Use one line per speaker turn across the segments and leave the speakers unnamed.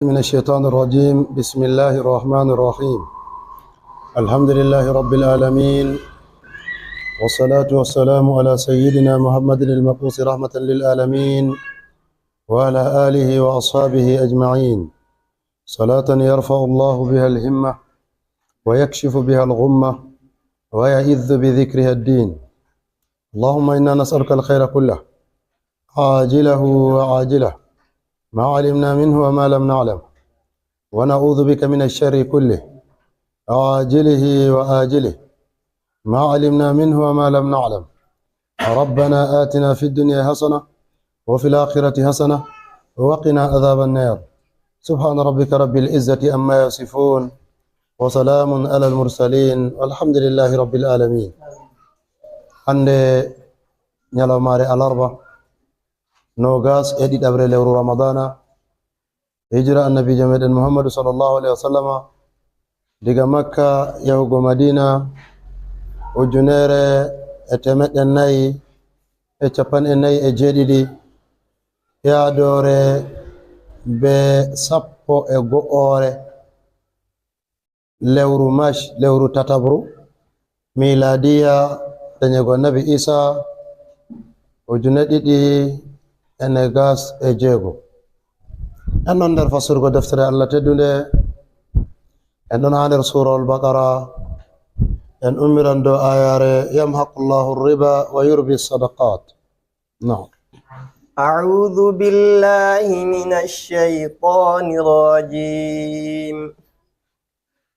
من الشيطان الرجيم. بسم الله الرحمن الرحيم. الحمد لله رب العالمين، والصلاة والسلام على سيدنا محمد المبعوث رحمة للعالمين وعلى آله وأصحابه أجمعين، صلاة يرفع الله بها الهمة ويكشف بها الغمة ويعز بذكرها الدين. اللهم إنا نسألك الخير كله عاجله وعاجله ما علمنا منه وما لم نعلم، ونعوذ بك من الشر كله عاجله وآجله ما علمنا منه وما لم نعلم. ربنا آتنا في الدنيا حسنة وفي الآخرة حسنة وقنا عذاب النار. سبحان ربك رب العزة أما يصفون وسلام على المرسلين والحمد لله رب العالمين. عند نيالوماري الأربعاء نوغاس إدي أبري لورو رمضان هجرة النبي جميل محمد صلى الله عليه وسلم diga Makka yahugo Madina ujunere etemeɗe nayi e capanɗe nayi e jeeɗiɗi yaadore be sappo e go'ore lewru Mash lewru tatabru miladiya dañego Nabi Isa ujune ɗiɗi e negas e jeego. En non nder fasurgo deftere Allah teddunde en ɗon ha nder sura al-Baqara en ummiran dow ayare yamhaqullahu riba wa yurbi sadaqat. Naam.
أعوذ بالله من الشيطان الرجيم.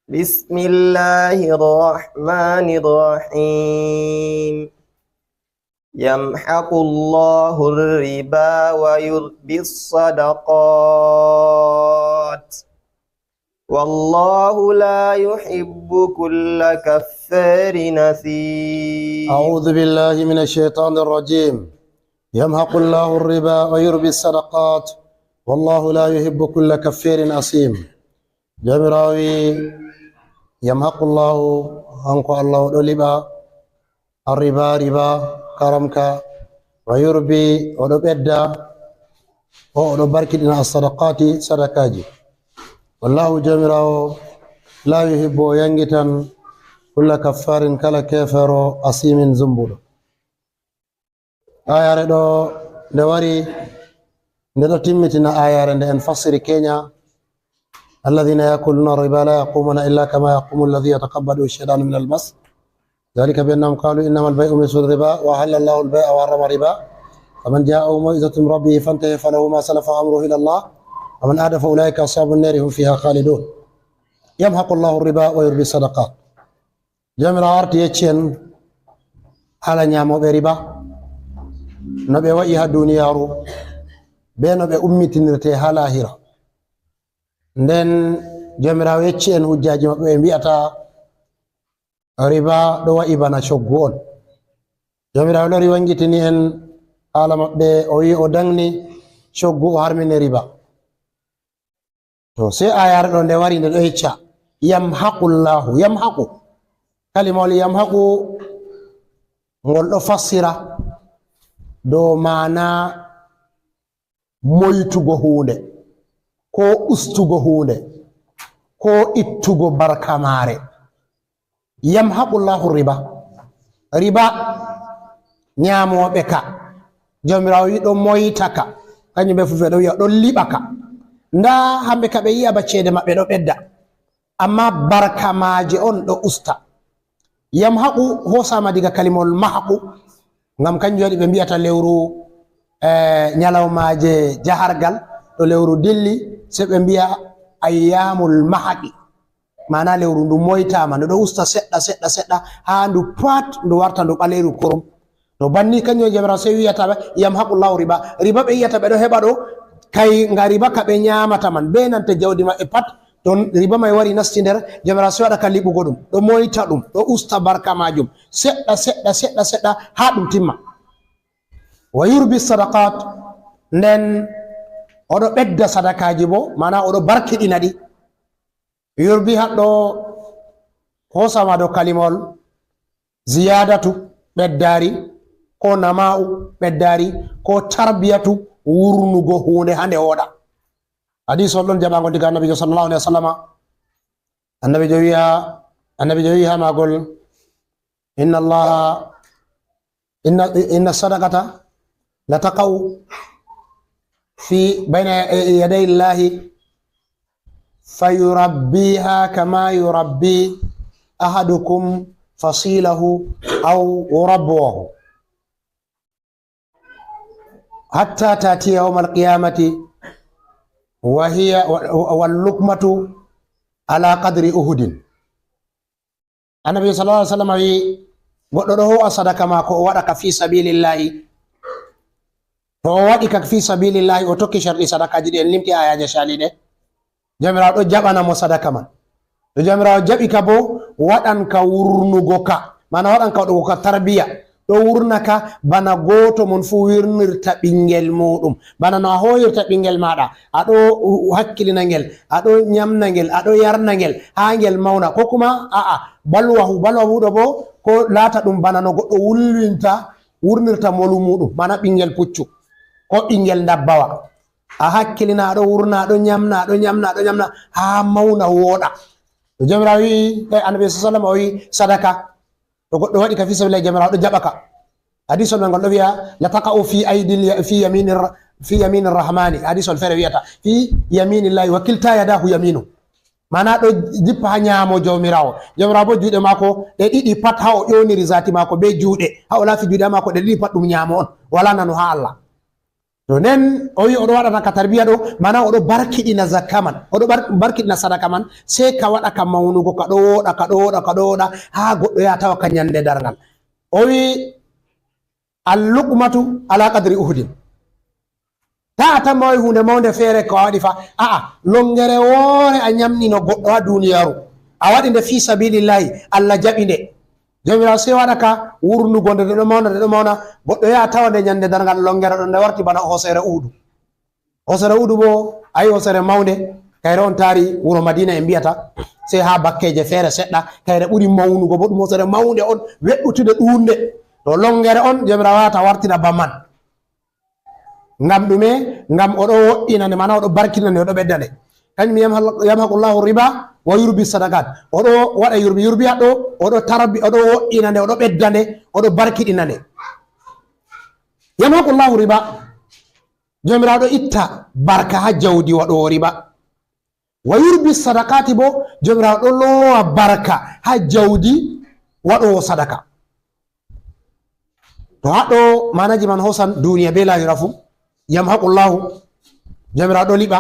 بسم الله الرحمن الرحيم. يمحق الله الربا ويربي الصدقات والله لا يحب كل كفار أثيم.
أعوذ بالله من الشيطان الرجيم. يمحق الله الربا ويربي الصدقات والله لا يحب كل كفار أثيم. جمراوي يمحق الله أنكو الله دولبا الربا ربا كرمك ويربي ودبدا ودبركدنا الصدقات صدقاجي والله جمراو لا يحب ينجتن كل كفار كلا كفر أثيم زنبول. ayare ɗo nde wari nde ɗo timmitina ayare nde en fasiri Kenya alladhina yakuluna riba la yaqumuna illa kama yaqumu alladhi yataqabbadu ash-shaytanu min al-mas dhalika bi annahum qalu innama al-bay'u mithlu riba wa ahalla Allahu al-bay'a wa harrama riba faman ja'ahu maw'izatun min rabbih fantaha falahu ma salafa amruhu ila Allah wa man aada fa ulaika ashabun nar hum fiha khalidun. Yamhaqu Allahu riba wa yurbi sadaqat. Jamira arti yeccen ala nyamoɓe riba no ɓe wa'i ha duniyaru be no ɓe ummitinirte ha lahira. Nden jomirawo yecci en hujjaji maɓɓe ɓe mbi'ata riba ɗo wa'i bana coggu on. Jomirawo lori wangitini en haala maɓɓe o wi o dangni coggu o harmine riba. To sai ayare ɗo nde wari nde ɗo yecca yamhaqullahu. Yamhaqu kalimawol yamhaqu ngol ɗo fassira dow mana moytugo hunde ko ustugo hunde ko ittugo barka mare. Yamhaqullahu riba. Riba nyamoɓe ka jomirawo wi ɗo moyta ka kañum ɓe fufe ɗo wiya ɗon liɓa ka. Nda hamɓe ka ɓe yi'a ba ceede maɓɓe ɗo ɓedda amma barka maje on ɗo usta. Yamhaqu hosama diga kalimol mahaqu ngam kanjum waɗi ɓe mbiyata lewru nyalawmaje jahargal ɗo lewru dilli se ɓe mbiya ayyamul mahaqi mana lewru ndu moytama ndu ɗo usta seɗɗa seɗɗa seɗɗa ha ndu pat ndu warta ndu ɓaleru kurum. To banni kanjum jamira se wiyata yamhaqullahu riba. Riba ɓe yiyata ɓe ɗo heɓa ɗo kay nga riba ka ɓe nyamata man be nante jawdi maɓɓe pat to riba may wari nasti nder jamira se waɗa ka liɓugo ɗum ɗo moyta ɗum ɗo usta barka majum seɗɗa seɗɗa seɗɗa seɗɗa ha ɗum timma. Wa yurbi sadaqat nden oɗo ɓedda sadakaji bo mana oɗo barkiɗina ɗi. Yurbi haɗɗo hosama dow kalimol ziyadatu ɓeddari ko nama'u ɓeddari ko tarbiyatu wurnugo hunde hande oɗa. hadis on ɗon jaɓago diga annabijo sallallahu alaihi wasallam. annabijo wiha magol inna sadaqata la taqaw fi bayna yaday llahi fayurabbiha kama yurabbi ahadukum fasilahu aw rabwahu hatta tati yawm alqiyamati wa hiya wal luqmatu ala qadri uhudin. Annabi sallallahu alaihi wasallam wi goddo do ho'a sadaka mako o wada ka fi sabilillahi, to o wadi ka fi sabilillahi o tokki shardi sadakaji de en limti ayaje shalide jamirawo do jabana mo sadaka man, to jamirawo jabi ka bo wadan ka wurnugo ka, mana wadan ka do ka tarbiya, do wurnaka bana goto mon fu wirnirta bingel mudum, bana no hoyirta bingel mada ado hakkilina ngel, ado nyamna ngel, ado yarna ngel ha ngel mauna, ko kuma balwahu do bo ko lata dum bana no goddo wurnirta molu mudum, mana bingel puccu ko bingel dabbawa, a hakkilina ado wurna ado nyamna ha mauna woda. to jamirawi annabi sallallahu alaihi wasallam o wi sadaka to goddo wadi ka fi sabilillah jamirawo do jabaka. hadithol men gol do wiya la taqa'u fi yaminir rahmani, hadithol fere wiyata fi yaminillahi wa kilta yadahu yaminu, mana do jippa ha nyamo jawmirawo bo juude mako de didi pat ha o ƴoniri zati mako be juude, ha o lafi juude mako de didi pat dum nyamo on wala nanu ha Allah. to nen o wi odo wada ka tarbiya do, mana odo barkidina zakka man, odo barkidina sadaka man, sai ka wada ka maunugo ka do woda ha goddo ya tawa ka nyande dargal. o wi al-luqmatu ala qadri uhudin, ta moy hunde mawnde fere ko wadi fa longere wore a nyamnino goddo ha duniyaru, a wadi nde fi sabilillahi, Allah jabi nde, jamirawo sai wada ka wurnugo nde do mauna goddo ya tawa nde nyande dargal longere do nde warti bana hosere udu bo ayi hosere mawnde kayre on tari wuro Madina en biyata, sai ha bakkeje fere sedda kayre buri mawnugo bo dum hosere mawnde on weddutude dunde, to longere on jamirawo ta wartina bamman ngam dume, ngam odo wo'inande, mana odo barkinande, odo beddande. kanyum yamhaqullahu riba wa yurbi sadaqat, odo wada yurbi hado odo tarbi, odo wo'inande, odo beddande, odo barkidinande. yamhaqullahu riba, jamirawo do itta barka ha jawdi wado riba. wa yurbi sadaqati bo jamirawo do lowa barka ha jawdi wado sadaka. to hado manaji man hosan duniya be lahira fu, yamhaqullahu jamirawo do liba,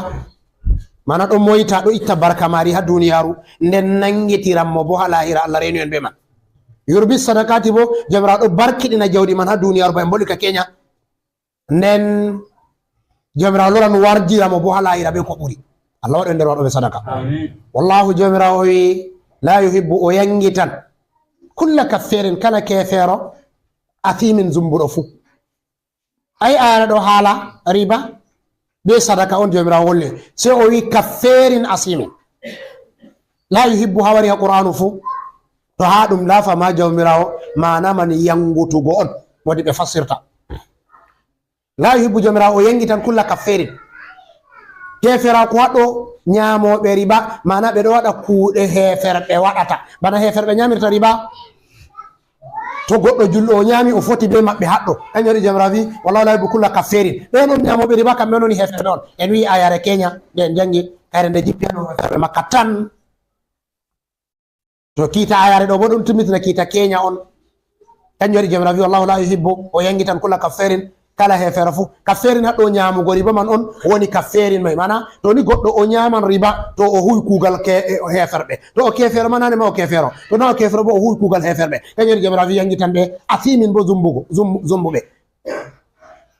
mana do moyta do itta barka mari ha duniyaru, nden nangitiram mo bo ha lahira Allah renu en be man. yurbi sadakati bo jamirawo do barkidina jawdi man ha duniyaru ba en bolika kenya, nden jamirawo loran warjira mo bo ha lahira be ko buri. Allah wado nder wado be sadaka. Amin. wallahu jamirawo wi la yuhibbu o yangitan kulla kaffirin kala kefero athimin zumbudo fu. ay ara do hala riba be sadaka on jamirawo wolle, sai o wi kaffirin asimin, la yuhibbu hawari qur'anu fu, to ha dum lafa ma jamirawo mana man yangutugo on wadi be fasirta. la yuhibbu jamirawo o yangitan kulla kaffirin, kefera ko wado nyamobe riba, mana be do wada kuude heferbe wadata, bana heferbe nyamirta riba, to goddo jullo o nyami o foti be mabbe haddo, anyori jamrawi wallahi la yuhibbu kulla kaffirin, be non nyamobe riba kam non heferbe don en wi ayare kenya den jangi kare nde jippiano heferbe makatan. to kita ayare do bo dum tumitina kita kenya on, anyori jamrawi wallahi la yuhibbu o yangitan kulla kaffirin, kala hefera fu. kafferin haddo nyamugo riba man on woni kafferin mai, mana to ni goddo o nyaman riba to o huy kugal heferbe, to o kefero manane ma o kefero, to na o kefero bo o huy kugal heferbe. kanyeri jamra wi yangi tambe asimin bo zumbube.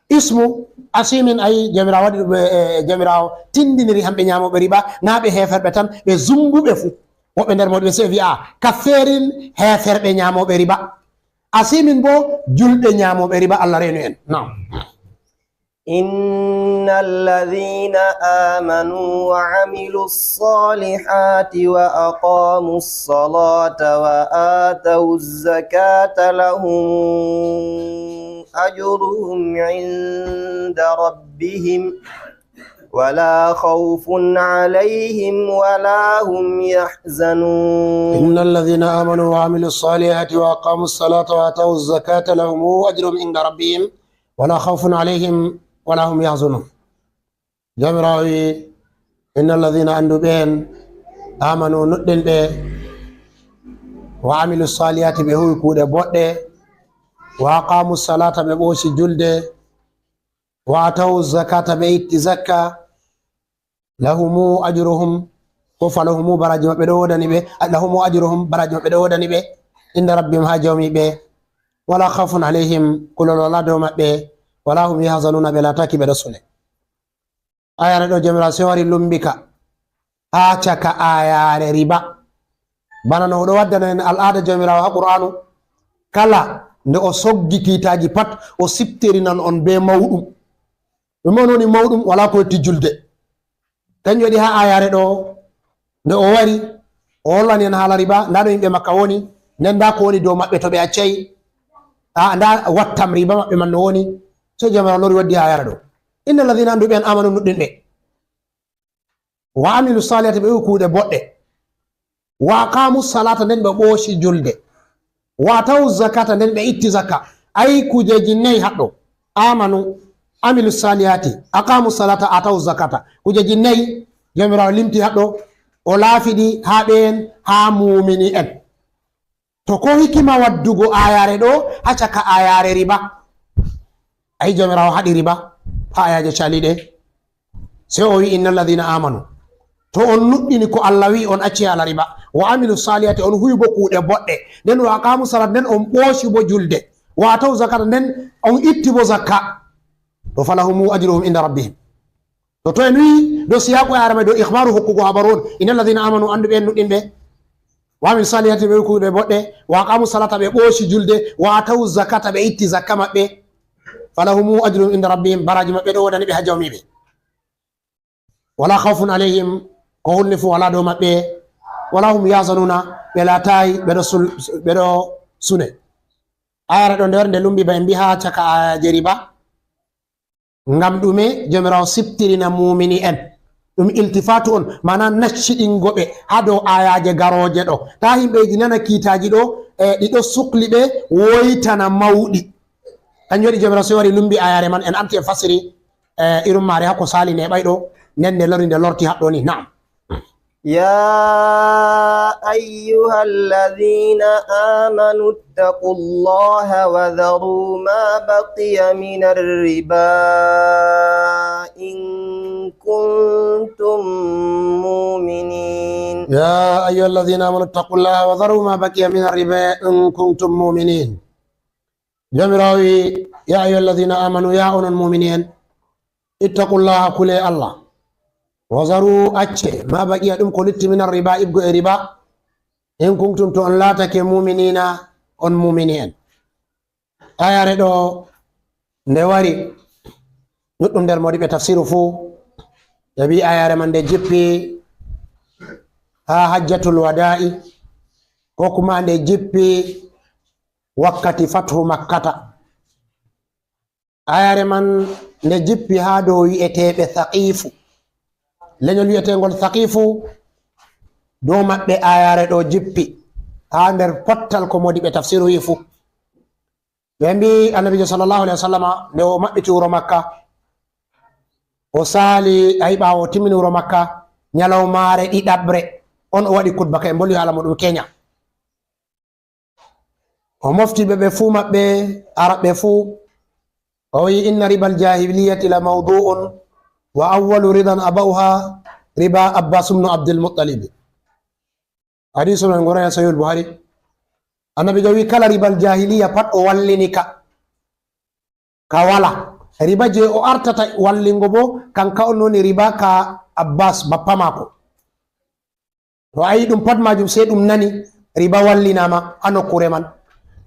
ismu asimin ay jamra wadi jamra tindiniri hambe nyamobe riba nabe heferbe tan be zumbube fu, wobbe nder modbe se wi kafferin heferbe nyamobe riba, asimin bo julde nyamobe riba. Allah renu en. Naam.
innal ladhina amanu wa amilus salihati wa aqamus salata wa atawuz zakata lahum ajruhum 'inda rabbihim ولا خوف عليهم ولا هم يحزنون
إن الذين آمنوا وعملوا الصالحات وأقاموا الصلاة وآتوا الزكاة لهم أجرهم عند ربهم ولا خوف عليهم ولا هم يحزنون. جمراوي إن الذين أندبين آمنوا ندن به وعملوا الصالحات بهوي كود بوده وأقاموا الصلاة ببوشي جلده وآتوا الزكاة بيت زكاة لهم أجرهم فلهم براج مبدودني به لهم أجرهم براج مبدودني به إن ربهم هاجومي به ولا خوف عليهم كل الله دوم به ولا هم يحزنون بلا تاكي برسوله. آية ردو جمرا سواري لنبكا آچاك آية ربا bana no do waddana en al'ada jamirawo ha qur'anu kala nde o soggi kiitaji pat o sipterinan on be mawɗum ɗum on woni mawɗum wala ko tijjulde kanjum waɗi ha ayare ɗo nde o wari o hollani en haala riba nda ɗo yimɓe makka woni nden nda ko woni dow maɓɓe to ɓe accayi nda wattam riba maɓɓe man no woni so jamirawo lori waddi ha ayare ɗo inna alladhina anduɓe en amanu nuɗɗin ɓe wa amilu salihati ɓe wi kuuɗe boɗɗe wa aqamu salata nden ɓe ɓooshi julde wa tawu zakata nden ɓe itti zakka ayi kujeji nayi haɗɗo amanu amilu salihati aqamu salata atawu zakata kujeji nayi jamirawo limti haɗɗo o laafiɗi ha ɓen ha mumini en to ko hikima waddugo ayare ɗo ha caka ayare riba ayi jamirawo haɗi riba ha ayaje caliɗe sai o wi inna alladhina amanu to on nuɗɗini ko Allah wi on acci ala riba wa amilu salihati on huwi bo kuuɗe boɗɗe nden wa aqamu salat nden on ɓooshi bo julde wa ataw zakata nden on itti bo zakka to falahumu ajruhum inda rabbihim to en wi do siyaqo yarama do ikhbaru hokkugo habaru on innal ladina amanu anduɓe en nuɗɗinɓe wa amilu salihati ɓe kuuɗe boɗɗe wa aqamu salata ɓe ɓooshi julde wa ataw zakata ɓe itti zakka maɓɓe falahumu ajruhum inda rabbihim baraji maɓɓe ɗo wodani ɓe ha jawmiɓe wala khawfun alayhim ko hunde fu wala dow maɓɓe wala hum yasanuna ɓe laatayi ɓeɗo sune ayara ɗo nder nde lumbi ba en mbi ha caka ayaje riba ngam ɗume jomirawo siptirina mumini en ɗum iltifatu on mana nacciɗingoɓe ha dow ayaje garoje ɗo ta himɓeji nana kiitaji ɗo ɗiɗo sukli ɓe woytana mawɗi kanjum waɗi jomirawo so wari lumbi ayare man en arti en fasiri irum mare hakko sali neɓay ɗo nden nde lori nde lorti haɗɗo ni naam
يا أيها الذين آمنوا اتقوا الله وذروا ما بقي من الربا إن كنتم مؤمنين
يا أيها الذين آمنوا اتقوا الله وذروا ما بقي من الربا إن كنتم مؤمنين جمراوي يا أيها الذين آمنوا يا أولو المؤمنين اتقوا الله كل الله وزروا أتشي ما بقي أدم كلت من الربا إبقوا ربا إن كنتم تؤن لا تكي مؤمنين أن مؤمنين آية ردو نواري نتم در موري بتفسير فو يبي آية رمان دي جيبي ها حجة الوداع وكما دي جيبي وقت فتح مكة آية رمان دي جيبي هادو يأتي ثقيف leñol wiyetengol thaqifu dow maɓɓe ayare ɗo jippi ha nder pottal ko modi ɓe tafsiru wi fu ɓe mbi annabijo sallllahu alayhi wa sallama nde o maɓɓiti wuro makka o saali ayi ɓawo o timmini wuro makka ñalawmare ɗiɗaɓre on o waɗi kutba ka e bolwi haala muɗum keña o mofti ɓe fuu maɓɓe araɓɓe fuu o wi inna ribal jahiliyati la mawdu'un wa awwalu ridan abauha riba abbas ibn abdul muttalib hadisu men goraya sahih buhari annabi jawi kala ribal jahiliya pat o wallini ka wala riba je o artata wallingo bo kanka on woni riba ka abbas bappa mako to ayi ɗum pat majum sai ɗum nani riba wallinama ha nokkure man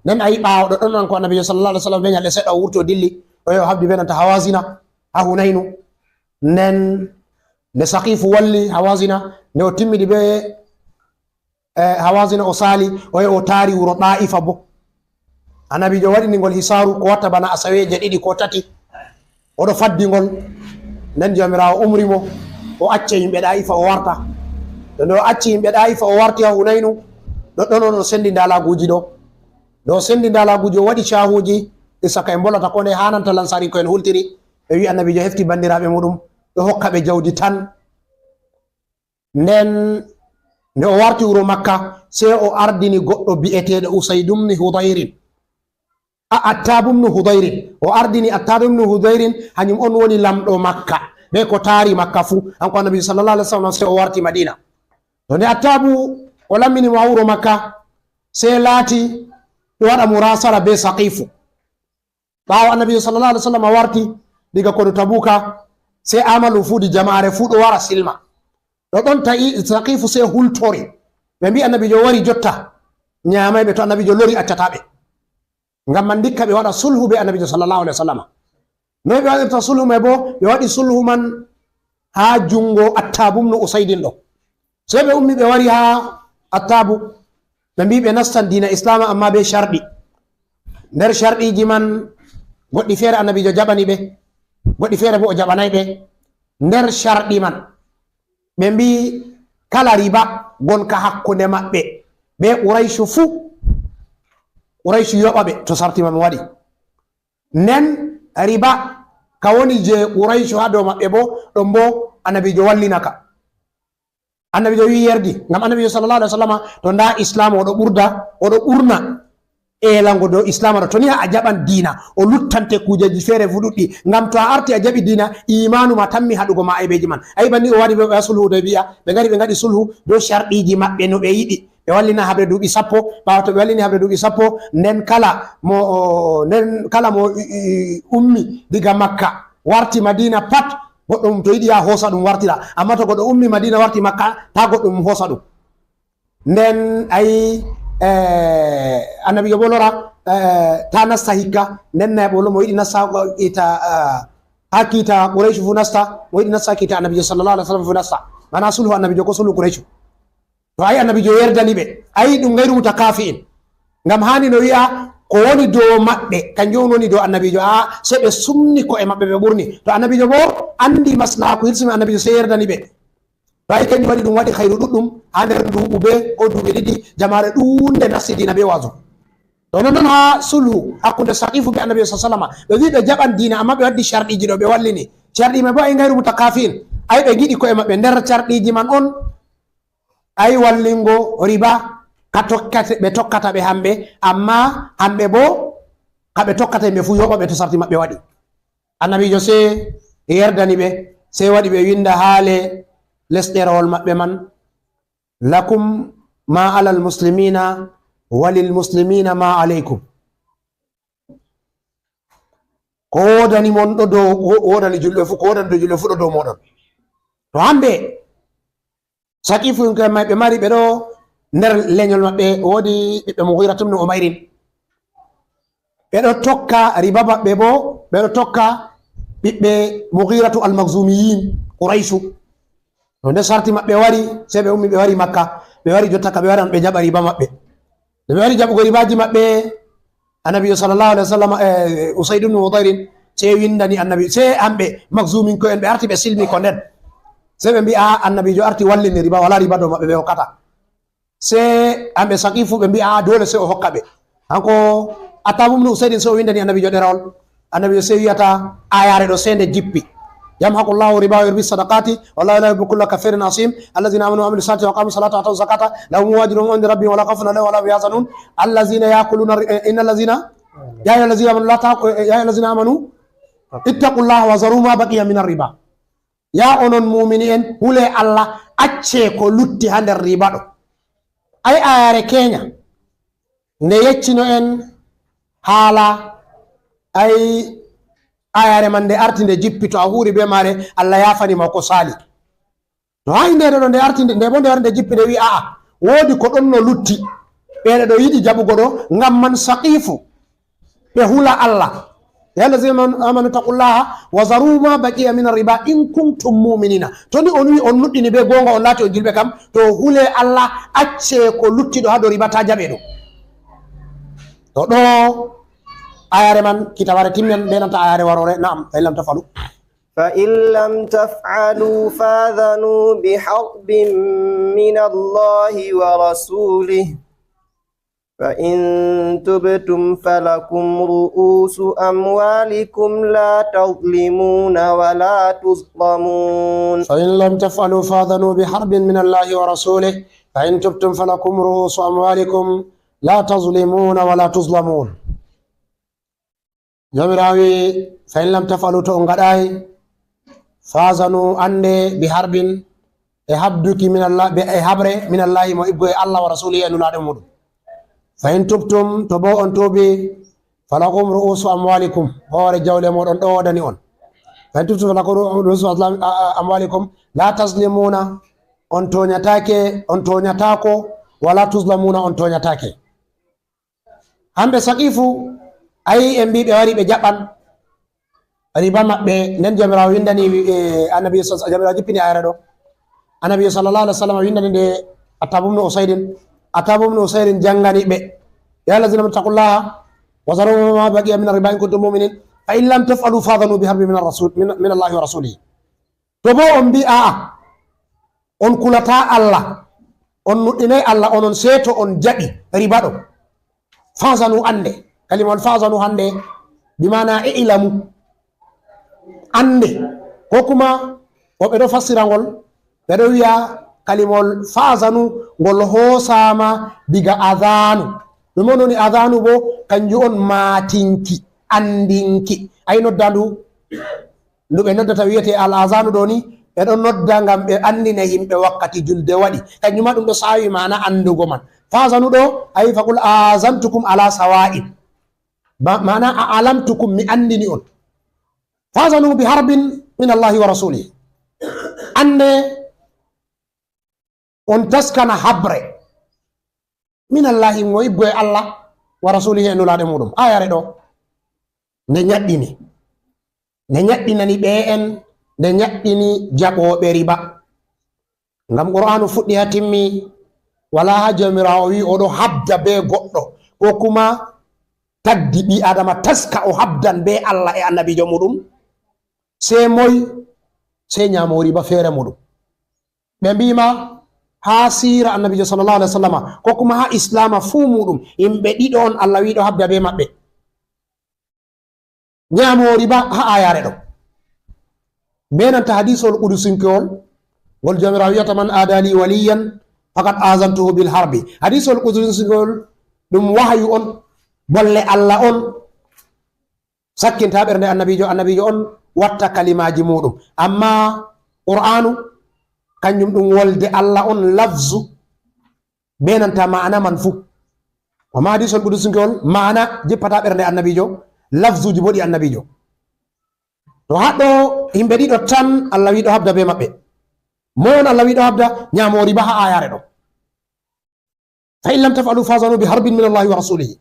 nden ayi ɓawo ɗo ɗon an ko annabi sallallahu alaihi wasallam be nyalɗe seɗɗa o wurti o dilli o yo habdi be nanta hawazina ha hunaynu nden nde sakifu walli hawasina nde o timmidi be hawasina o sali o o taari wuro ɗa'ifa bo annabijo waɗinigol hisaru ko watta bana asaweje ɗiɗi ko tati oɗo faddingol nden jomirawo umrimo o acce yimɓe ɗayifa o warta nde o acci yimɓe ɗayifa o warti ha Hunaynu ɗoɗɗon on o sendi ndalaguji ɗo nde o sendi ndalaguji o waɗi cahuji ɗi saka e bolata ko nde hananta lansari ko en hultiri ɓe wi annabijo hefti bandiraɓe muɗum ɗo hokka ɓe jawdi tan nden nde o warti wuro Makka sey o ardini goɗɗo bi'eteɗo Usaydumni Hudayrin Attabumnu Hudayrin o ardini Attabumnu Hudayrin hañum on woni lamɗo Makka ɓe ko taari Makka fuu hanko annabi sallallahu alaihi wasallam sey o warti Madina to nde Attabu o lamminimo ha wuro Makka sey laati ɓe waɗa murasara be Saqifu ɓawo annabi sallallahu alaihi wasallam warti diga kono Tabuka sey amalu fuudi jama'are fuu ɗo wara silma ɗo ɗon ta'i Saqifu sey hultori ɓe mbi annabijo wari jotta ñamayɓe to annabijo lori accataɓe ngam man dikka ɓe waɗa sulhu be annabijo sallallahu alaihi wasallam noy ɓe waɗirta sulhu mai bo ɓe waɗi sulhu man ha jungo Attabumnu Usaydin ɗo sey ɓe ummi ɓe wari ha Attabu ɓe mbi ɓe nastan dina Islam amma be sharɗi nder sharɗiji man goɗɗi feere annabijo jaɓani ɓe goɗɗi feere bo o jaɓanay ɓe nder sharɗi man ɓe mbi kala riba gonka hakkunde maɓɓe be Qurayshu fuu Qurayshu yoɓa ɓe to sarti man waɗi nden riba ka woni je Qurayshu ha dow maɓɓe bo ɗon bo annabijo wallinaka annabijo wi yerdi ngam annabijo sallallahu alaihi wasallam to nda Islam oɗo ɓurna elango dow Islam ɗo to ni a jaɓan dina o luttante kujeji feere fu ɗuɗɗi ngam to a arti a jaɓi dina imanu ma tammi haɗugo ma aybeji man ayi banni o waɗi ɓe ɓe sulhu de biya ɓe gari ɓe gaɗi sulhu dow sharɗiji maɓɓe no ɓe yiɗi ɓe wallina haɓre duuɓi 10 ɓawa to ɓe wallini haɓre duuɓi 10 nden kala mo ummi diga Makka warti Madina pat goɗɗum to yiɗi ya hosa ɗum wartira amma to goɗɗo ummi Madina warti Makka ta goɗɗum hosa ɗum nden ayi annabijo bo lora ta nasta hikka nden nayi ɓolo mo yiɗi nasta ita ha kiita Quraysh fu nasta mo yiɗi nasta kiita annabijo sallallahu alaihi wasallam fu nasta mana sulhu annabijo ko sulhu Quraysh to ayi annabijo yerdani ɓe ayi ɗum gayru mutakafi'in ngam hani no wi'a ko woni dow maɓɓe kanjum woni dow annabijo sey ɓe sumni ko e maɓɓe ɓe ɓurni to annabijo bo andi maslaha ko hirsimi annabijo sey yerdani ɓe to ayi kanjum waɗi ɗum waɗi hayru ɗuɗɗum ha nder nduɓu be ko duuɓi ɗiɗi jamare ɗunde nasti dina be waso to non ha sulhu hakkunde Saqifu be annabijo sallallahu alaihi wasallam ɓe wi ɓe jaɓan dina amma ɓe waddi sharɗiji ɗo ɓe wallini sharɗi mai bo ayi gayru mutakafi'in ayi ɓe giɗi ko e maɓɓe nder sharɗiji man on ayi wallingo riba ɓe tokkata ɓe hamɓe amma hamɓe bo kaɓe tokkata yimɓe fu yoɓa ɓe to sarti maɓɓe waɗi annabijo sey yerdani ɓe sey waɗi ɓe winda haale lesɗerewol maɓɓe man lakum ma alal muslimina walil muslimina ma aleykum ko wodani mon ɗo dow wodani julɓe fu ko wodani dow julɓe fu ɗo dow moɗon to hamɓe Saqifu ɓe mari ɓe ɗo nder leñol maɓɓe woodi ɓiɓɓe Mughiratu ibn Umayrin ɓe ɗo tokka riba maɓɓe bo ɓe ɗo tokka ɓiɓɓe Mughiratu al-Makhzumiyin Qurayshu to nde sarti maɓɓe wari sey ɓe ummi ɓe wari Makka ɓe wari jotta ka ɓe waran ɓe jaɓa riba maɓɓe nde ɓe wari jaɓugo ribaji maɓɓe annabijo sallallahu alaihi wasallam Usayd ibn Hudayrin sey windani annabi sey hamɓe Makhzumin ko en ɓe arti ɓe silmi ko nden sey ɓe mbi annabijo arti wallini riba wala riba dow maɓɓe ɓe hokkata sey hamɓe Saqifu ɓe mbi dole sey o hokka ɓe hanko Attabumnu Usaydin sey o windani annabijo ɗerewol annabijo sey wiyata ayare ɗo sey nde jippi yamhaqullahu riba wa yurbi sadaqati wallahu la yuhibbu kulla kafirin asim allazina amanu wa amilu salihati wa aqamu salata wa atu zakata lahum ajruhum inda rabbihim wa la khawfun alayhim wa la hum yahzanun allazina yakuluna innal ladzina ya ayyuhallazina amanu ittaqullaha wa zaru ma baqiya min ar-riba ya onon mumini en hule Allah acce ko lutti ha nder riba ɗo ay ayare Kenya nde yeccino en haala ay ayare man nde arti nde jippi to a huuri be mare Allah yafanima ko sali to ha indede ɗo nde arti nde bo nde wari nde jippi nde wi woodi ko ɗon no lutti ɓeɗe ɗo yiɗi jaɓugo ɗo ngam man Saqifu ɓe hula Allah ya allazina amanu taqullaha wa zaru ma baqiya min riba in kuntum mu'minina to ni on wi on nuɗɗini be gonga on laati on julɓe kam to hule Allah acce ko lutti ɗo ha dow riba ta jaɓe ɗo to ɗo ayare man kitaware timmen be nanta ayare warore naam ay lam tafalu
فإن لم تفعلوا فاذنوا بحرب من الله ورسوله فإن تبتم فلكم رؤوس أموالكم لا تظلمون ولا تظلمون
فإن لم تفعلوا فاذنوا بحرب من الله ورسوله فإن تبتم فلكم رؤوس أموالكم لا تظلمون ولا تظلمون جمراوي فإن لم تفعلوا تونغداي فاذنوا أندي بحرب إحبدك من الله بإحبر من الله وإبقى الله ورسوله أن لا تمر فإن تبتم تبو أن توبي فلكم رؤوس أموالكم هو رجال مور أن أودني أن فإن تبتم فلكم رؤوس أموالكم لا تظلمون أن تونيتاكو ولا تظلمون أن تونيتاكي هم بسقيفو أي أمبي بواري بجابان riba maɓɓe nden jamirawo windani annabi jamirawo jippini ayra ɗo annabi sallallahu alaihi wasallam windani nde atabumnu usaydin jangani ɓe ya allazina taqullaha wa zaru ma baqiya min riba in kuntum mu'minin fa in lam taf'alu fadhanu bi harbi min allahi wa rasulihi to bo on mbi a'a on kulata Allah on nuɗɗinay Allah onon seeto on jaɓi riba ɗo fazanu ande kalimol fazanu hande bimana ilamu ande ko kuma woɓe ɗo fassira ngol ɓe ɗo wiya kalimol fasanu ngol hoosama diga adanu ɗum on woni adanu bo kanjum on matinki andinki ay noddandu ndu ɓe noddata wiyete al azanu ɗo ni ɓe ɗo nodda ngam ɓe andina yimɓe wakkati julde waɗi kanjuma ɗum ɗo sawi mana andugo man fasanu ɗo ayi faqul azantukum ala sawa'in mana a alamtukum mi andini on fazanu bi harbin min allahi wa rasulihi ande on taskana habre min allahi mo ibgoye allah wa rasulihi e nulaɗe muɗum ayare ɗo nde ñaɗɗinani ɓe en nde ñaɗɗini jaɓoɓe riba ngam qur'anu fuɗɗi ha timmi wala ha jamirawo wi oɗo habda be goɗɗo ko kuma tagdi ɓi adama taska o habdan be allah e annabijo muɗum se moy se ñamo riba feere muɗum ɓe mbima ha sira annabijo sallallahu alaihi wasallam ko kuma ha islama fuu muɗum yimɓe ɗiɗo on allah wiɗo habda be maɓɓe ñamo riba ha ayare ɗo benanta hadisol qudusinkewol ngol jamirawo wiyata man adali waliyan fakat azantuhu bil harbi hadisol qudusinkewol ɗum wahayu on bolle allah on sakkinta ɓernde annabijo on watta kalimaji muɗum amma qur'anu kanjum ɗum wolde allah on lafzu benanta ma'ana man fu wama hadisol qudusinkewol ma'ana jippata ɓernde annabijo lafzuji boɗi annabijo to haɗɗo yimɓe ɗiɗo tan allah wiɗo habda be maɓɓe mo on allah wiɗo habda ñamo riba ha ayare ɗo fa in lam tafalu fazanu bi harbin min allahi wa rasulihi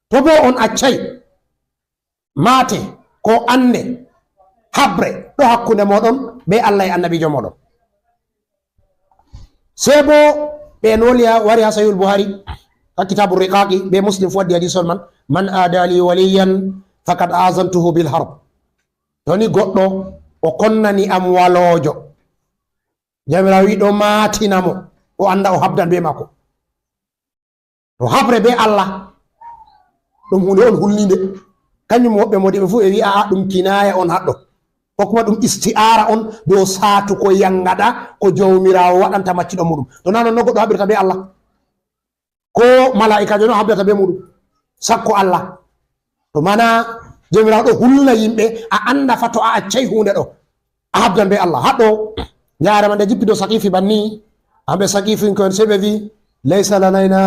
to bo on accay mate ko ande habre ɗo hakkunde moɗon be allah e annabijo moɗon sei bo ɓe noliya wari ha sahihul buhari ha kitabu riqaqi be muslim fu waddi hadisol man adali waliyan fakat azantuhu bil harb toni goɗɗo o konnani am walojo jamirawo wiɗo matinamo o anda o habdan be makko to habre be allah ɗum hunde on hulnide kanjum woɓɓe modiɓe fu ɓe wi aa ɗum kinaya on haɗɗo ko kuma ɗum isti'ara on dow satu ko yangaɗa ko jawmirawo waɗanta macciɗo muɗum to nanon no goɗɗo haɓirta be allah ko malaikajo no haɓirta be muɗum sakko allah to mana jawmirawo ɗo hulna yimɓe a anda fa to a accay hunde ɗo a habdan be allah haɗɗo jarema nde jippi dow sakifi banni hamɓe sakifin koen sei ɓe wi laysa lanayna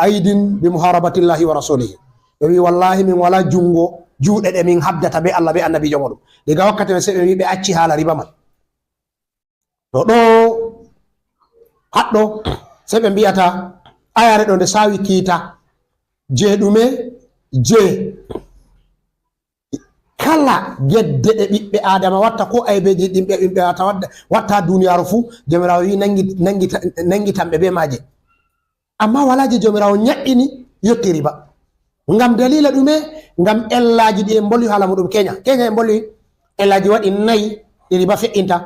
aidin bi muharabatillahi wa rasulihi ɓe wi wallahi min wala jungo juuɗe ɗe min habdata be allah be annabijo moɗum diga wakkati ɓe sei ɓe wi ɓe acci haala riba man to ɗo haɗɗo sei ɓe mbiyata ayare ɗo nde sawi kiita je ɗume je kala gedde ɗe ɓiɓɓe adama watta ko aybeji ɗimɓe ɓiɓɓe watta duniyaru fuu jomirawo wi nangitanɓe be maje amma wala je jomirawo ñaɗɗini yotti riba ngam dalila ɗume ngam ellaji ɗi e bolwi haala muɗum kenya e bolwi ellaji waɗi 4
riba fe'inta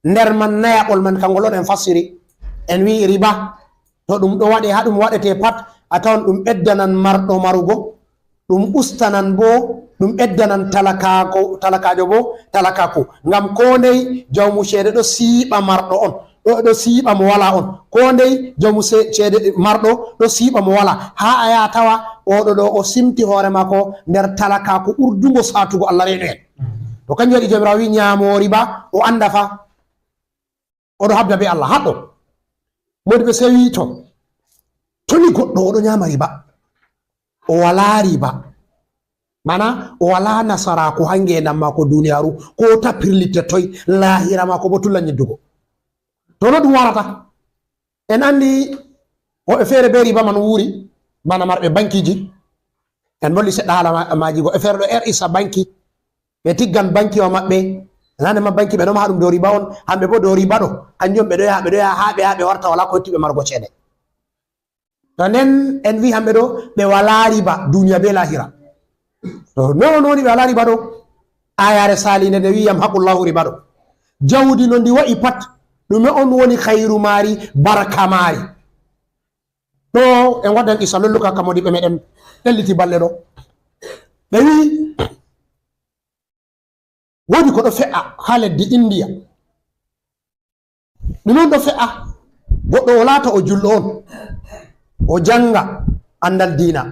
nder man nayaɓol man kangol on en fassiri en wi riba to ɗum ɗo waɗe ha ɗum waɗete pat a tawan ɗum ɓeddanan marɗo marugo, ɗum ustanan bo ɗum ɓeddanan talakajo bo talakaku, ngam ko ndey jawmu ceede ɗo siiɓa marɗo on, ɗo siiɓa mo wala on, ko ndey jawmu ceede marɗo ɗo siiɓa mo wala, ha a yaha tawa oɗo ɗo o simti hoore mako nder talakaku ɓurdugo satugo Allah reno en. to kanjum waɗi jomirawo wi ñaamo riba o anda fa oɗo habda be Allah haɗɗo. modi ɓe sewi toni goɗɗo oɗo ñama riba o wala riba mana o wala nasaraku ha ngendam mako duniyaru ko tapirlitte toy lahira mako bo tulla ñeddugo, to no ɗum warata en andi woɓe feere be riba man wuuri bana marɓe bankiji en bolli seɗɗa haala maji goɓe feere ɗo isa banki ɓe tiggan banki o maɓɓe nanema banki ɓe ɗo maha ɗum dow riba on, hamɓe bo dow riba ɗo kanjum ɓe ɗo yaha ha ɓe warta wala ko hettiɓe margo ceede. to nden en wi hamɓe ɗo ɓe wala riba duniya be lahira, to non woni ɓe wala riba ɗo ayare salinde nde wi yam haqullahu riba ɗo jawdi no ndi wa'i pat ɗume on woni khayru mari barka mari ɗo en waɗan isa lolluka ka modiɓe meɗen ɗelliti balle ɗo ɓe wi wodi ko ɗo fe'a ha leddi India, ɗum on ɗo fe'a goɗɗo o laata o julɗo on o janga andal dina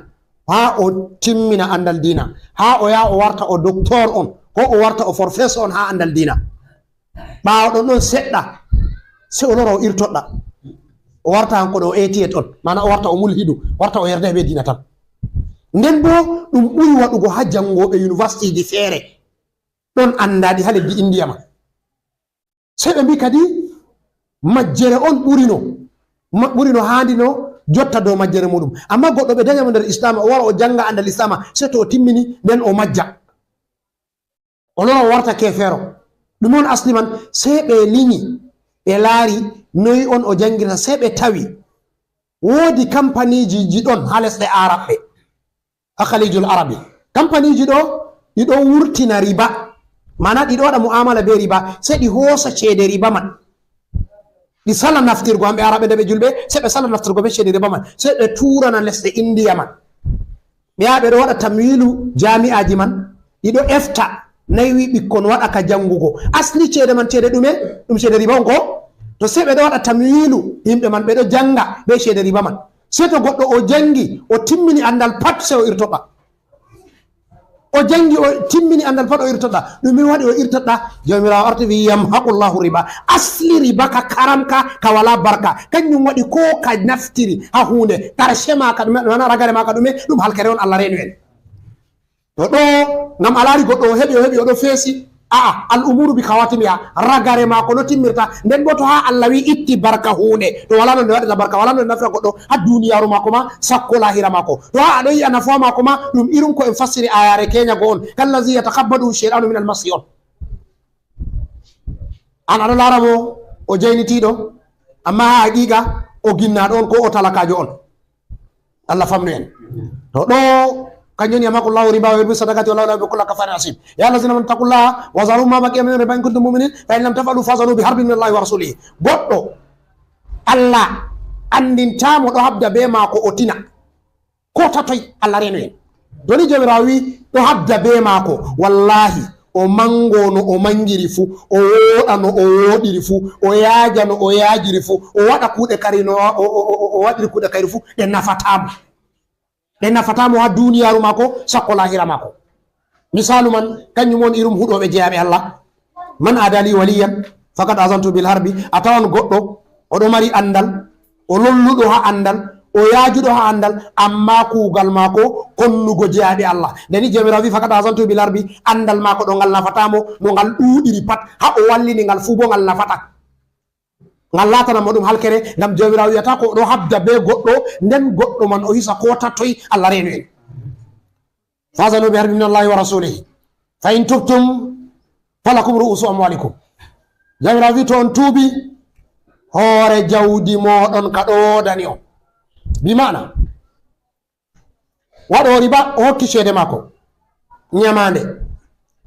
ha o timmina andal dina ha o yaha o warta o docteur on ko o warta o professeur on ha andal dina, ɓawo ɗon ɗon seɗɗa se o lora o irtoɗɗa o warta hanko ɗo ATT on, mana o warta o mulhidu warta o yerda be dina tan. nden bo ɗum ɓuri waɗugo ha jangoɓe university ji feere ɗon andadi ha leddi India ma, sei ɓe mbi kadi majjere on ɓurino handino jotta dow majjere muɗum, amma goɗɗo ɓe dañamo nder islama o wara o janga andal islama sei to o timmini nden o majja o lora o warta kefero, ɗum on asli man sei ɓe liñi ɓe laari noyi on o jangirta sei ɓe tawi woodi kampaniji ji ɗon ha lesɗe araɓɓe ha khalijul arabi, kampaniji ɗo ɗiɗo wurtina riba mana ɗiɗo waɗa mu'amala be riba sei ɗi hoosa ceede riba man ɗi sala naftirgo hamɓe araɓe nde ɓe julɓe sei ɓe sala naftirgo be ceede riba man sei ɓe turana lesɗe India man ɓe yaha ɓe ɗo waɗa tamwilu jami'aji man ɗiɗo efta nayi ɓikkon waɗa ka jangugo asli ceede man ceede ɗume ɗum ceede riba on ko, to sei ɓe ɗo waɗa tamwilu yimɓe man ɓe ɗo janga be ceede riba man, sei to goɗɗo o jangi o timmini andal pat sei o irtoɗa, o jangi o timmini andal pat o irtoɗa, ɗumin waɗi o irtoɗa jomirawo arti wi yamhaqullahu riba, asli riba ka karamka ka wala barka kanjum waɗi ko ka naftiri ha hunde karshe maka ɗume mana ragare maka ɗume ɗum halkere on Allah renu en. to ɗo ngam alari goɗɗo o heɓi oɗo feesi aa al umuru bi kawatimiha, ragare mako no timmirta, nden bo to ha Allah wi itti barka hunde to wala no nde waɗata barka, wala no nde nafira goɗɗo ha duniyaru mako ma sakko lahira mako, to ha aɗo yi'a nafuwa mako ma ɗum irum ko en fassiri ayare keñago on kallazi yatakabbadu shaytanu min almasi on, an aɗo lara mo o jaynitiɗo amma ha haqiqa o ginnaɗo on ko o talakajo on, Allah famnu en. to ɗo kanjum yamhaqullahu riba wa yurbi sadaqati wallahu la yuhibbu kulla kafarin asim, ya allazina amanu taqullaha wa zaru ma baqiya min riba in kuntum mu'minin fa in lam taf'alu fazanu bi harbin min allahi wa rasulihi. goɗɗo Allah andintamo ɗo habda be mako o tina ko tatoy Allah reno en, doni jomirawo wi ɗo habda be mako wallahi o mango no o mangiri fu, o woɗa no o woɗiri fu, o yaaja no o yaajiri fu, o waɗa kuuɗe kari no o waɗiri kuuɗe kari fu ɗe nafatamo ha duniyaru mako sakko lahira mako. misalu man kanjum on irum huɗoɓe jeyaɓe Allah, man adali waliyan fakat azantu bil harbi, a tawan goɗɗo oɗo mari andal o lolluɗo ha andal o yaajuɗo ha andal amma kuugal mako konnugo jeyaɓe Allah, ndeni jomirawo wi fakat azantu bil harbi, andal mako ɗo ngal nafatamo no ngal ɗuɗiri pat ha o wallini ngal fu bo ngal nafata, ngal latanamo ɗum halkere, ngam jomirawo wiyata ko oɗo habda be goɗɗo nden goɗɗo man o hisa ko tattoy Allah renu en. fazanu bi harbi min allahi wa rasulihi fa in tubtum falakum ru'usu amwalikum, jomirawo wi to on tuubi hoore jawdi moɗon ka ɗo wodani on, bi mana waɗo riba o hokki ceede mako ñamande,